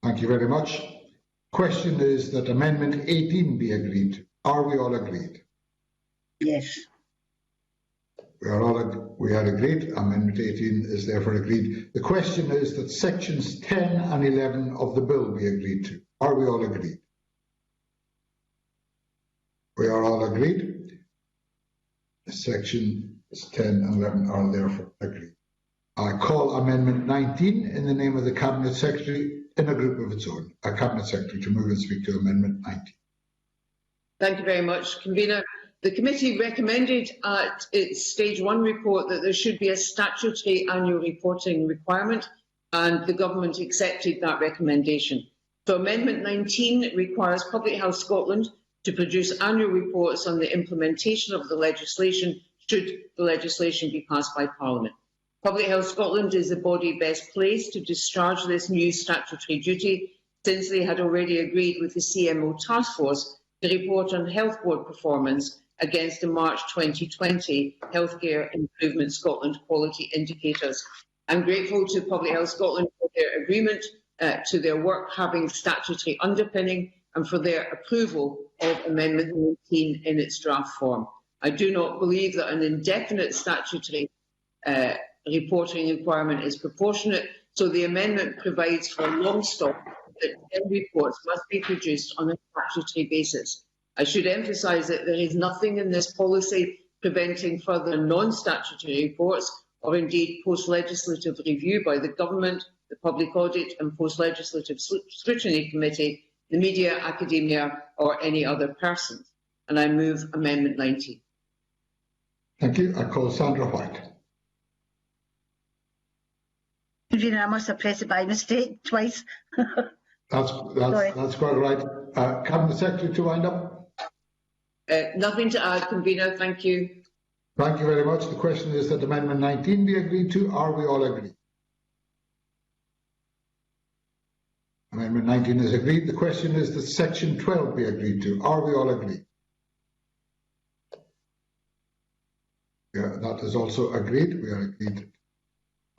Thank you very much. Question is that Amendment 18 be agreed to. Are we all agreed? Yes. We are agreed. Amendment 18 is therefore agreed. The question is that sections 10 and 11 of the bill be agreed to. Are we all agreed? We are all agreed. Sections 10 and 11 are therefore agreed. I call Amendment 19 in the name of the Cabinet Secretary in a group of its own. A Cabinet Secretary to move and speak to Amendment 19. Thank you very much, Convener. The committee recommended at its Stage 1 report that there should be a statutory annual reporting requirement, and the Government accepted that recommendation. So Amendment 19 requires Public Health Scotland to produce annual reports on the implementation of the legislation, should the legislation be passed by Parliament. Public Health Scotland is the body best placed to discharge this new statutory duty, since they had already agreed with the CMO Task Force to report on Health Board performance against the March 2020 Healthcare Improvement Scotland quality indicators. I'm grateful to Public Health Scotland for their agreement to their work having statutory underpinning and for their approval of Amendment 19 in its draft form. I do not believe that an indefinite statutory reporting requirement is proportionate, so the amendment provides for a long stop that 10 reports must be produced on a statutory basis. I should emphasise that there is nothing in this policy preventing further non-statutory reports or indeed post-legislative review by the Government, the Public Audit and Post-Legislative Scrutiny Committee, the media, academia or any other persons. And I move Amendment 19. Thank you. I call Sandra White. I must have pressed it by mistake twice. That's quite right. Cabinet Secretary to wind up. Nothing to add, Convener. Thank you. Thank you very much. The question is that Amendment 19 be agreed to. Are we all agreed? Amendment 19 is agreed. The question is that section 12 be agreed to. Are we all agreed? Yeah, that is also agreed. We are agreed.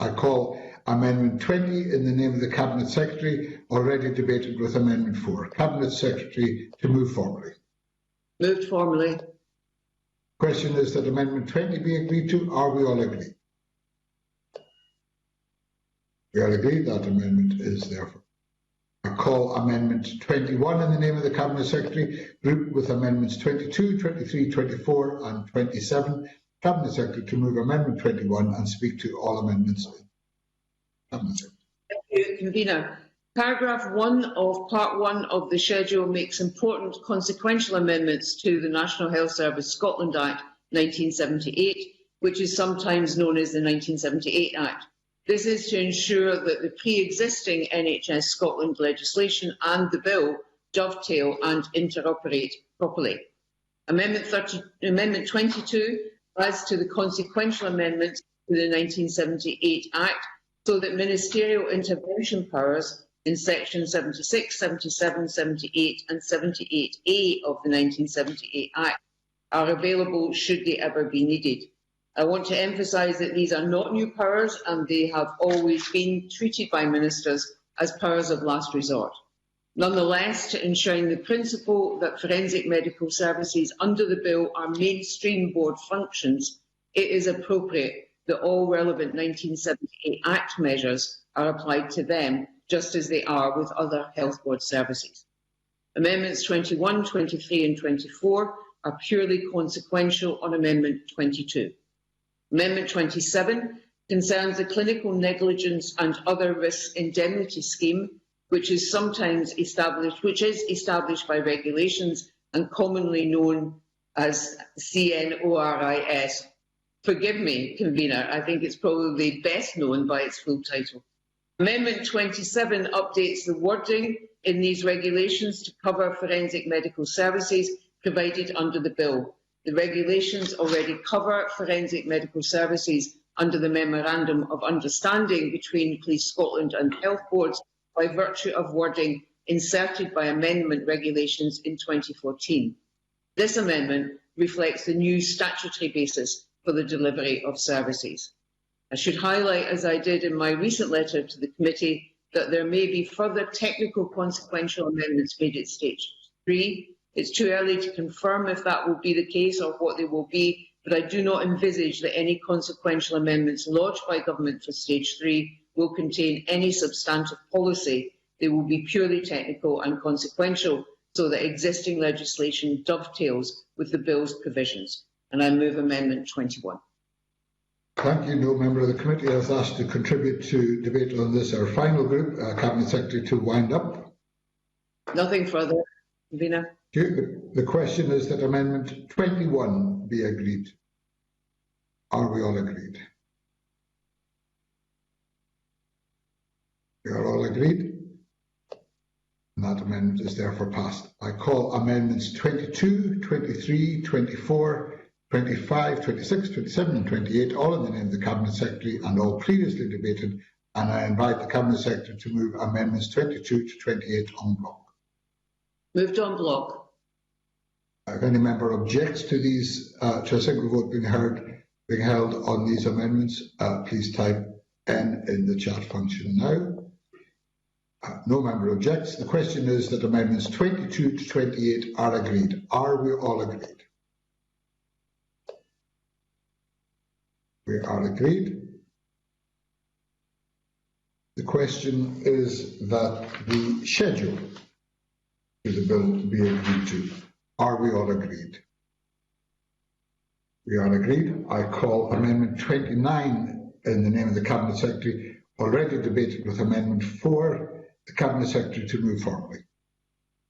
I call Amendment 20 in the name of the Cabinet Secretary, already debated with Amendment 4. Cabinet Secretary to move formally. Moved formally. Question is that Amendment 20 be agreed to. Are we all agreed? We are agreed. That amendment is therefore. I call Amendment 21 in the name of the Cabinet Secretary, grouped with Amendments 22, 23, 24 and 27. Cabinet Secretary to move Amendment 21 and speak to all amendments. Cabinet Secretary. Thank you, Convener. Paragraph 1 of Part 1 of the schedule makes important consequential amendments to the National Health Service Scotland Act 1978, which is sometimes known as the 1978 Act. This is to ensure that the pre-existing NHS Scotland legislation and the bill dovetail and interoperate properly. Amendment 22 adds to the consequential amendments to the 1978 Act so that ministerial intervention powers in section 76, 77, 78 and 78A of the 1978 Act are available should they ever be needed. I want to emphasise that these are not new powers and they have always been treated by ministers as powers of last resort. Nonetheless, to enshrine the principle that forensic medical services under the bill are mainstream board functions, it is appropriate that all relevant 1978 Act measures are applied to them, just as they are with other health board services. Amendments 21, 23 and 24 are purely consequential on Amendment 22. Amendment 27 concerns the clinical negligence and other risks indemnity scheme, which is established by regulations and commonly known as CNORIS. Forgive me, Convener, I think it's probably best known by its full title. Amendment 27 updates the wording in these regulations to cover forensic medical services provided under the bill. The regulations already cover forensic medical services under the Memorandum of Understanding between Police Scotland and health boards by virtue of wording inserted by amendment regulations in 2014. This amendment reflects the new statutory basis for the delivery of services. I should highlight, as I did in my recent letter to the committee, that there may be further technical consequential amendments made at stage 3. It's too early to confirm if that will be the case or what they will be, but I do not envisage that any consequential amendments lodged by government for stage 3 will contain any substantive policy. They will be purely technical and consequential so that existing legislation dovetails with the bill's provisions. And I move Amendment 21. Thank you. No member of the committee has asked to contribute to debate on this. Our final group, Cabinet Secretary to wind up. Nothing further, Convener. The question is that Amendment 21 be agreed. Are we all agreed? We are all agreed. And that amendment is therefore passed. I call Amendments 22, 23, 24, 25, 26, 27 and 28, all in the name of the Cabinet Secretary and all previously debated, and I invite the Cabinet Secretary to move Amendments 22 to 28 en bloc. Moved en bloc. If any member objects to these, to a single vote being held on these amendments, please type N in the chat function now. No member objects. The question is that Amendments 22 to 28 are agreed. Are we all agreed? We are agreed. The question is that the schedule to the bill be agreed to. Are we all agreed? We are agreed. I call Amendment 29 in the name of the Cabinet Secretary, already debated with Amendment 4, the Cabinet Secretary to move formally.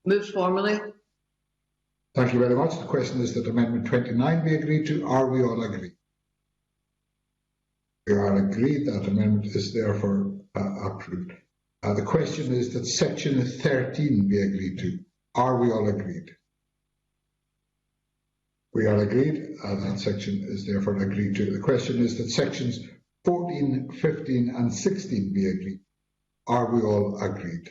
Moved formally. Thank you very much. The question is that Amendment 29 be agreed to. Are we all agreed? We are agreed. That amendment is therefore approved. The question is that Section 13 be agreed to. Are we all agreed? We are agreed. That section is therefore agreed to. The question is that Sections 14, 15 and 16 be agreed. Are we all agreed?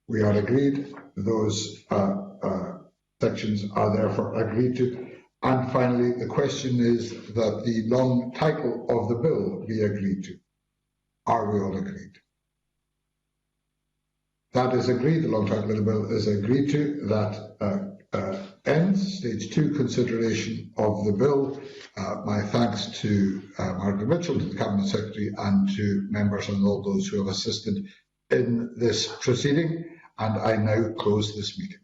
We are agreed. Those sections are therefore agreed to. And finally, the question is that the long title of the bill be agreed to. Are we all agreed? That is agreed. The long title of the bill is agreed to. That ends stage 2 consideration of the bill. My thanks to Margaret Mitchell, to the Cabinet Secretary, and to members and all those who have assisted in this proceeding. And I now close this meeting.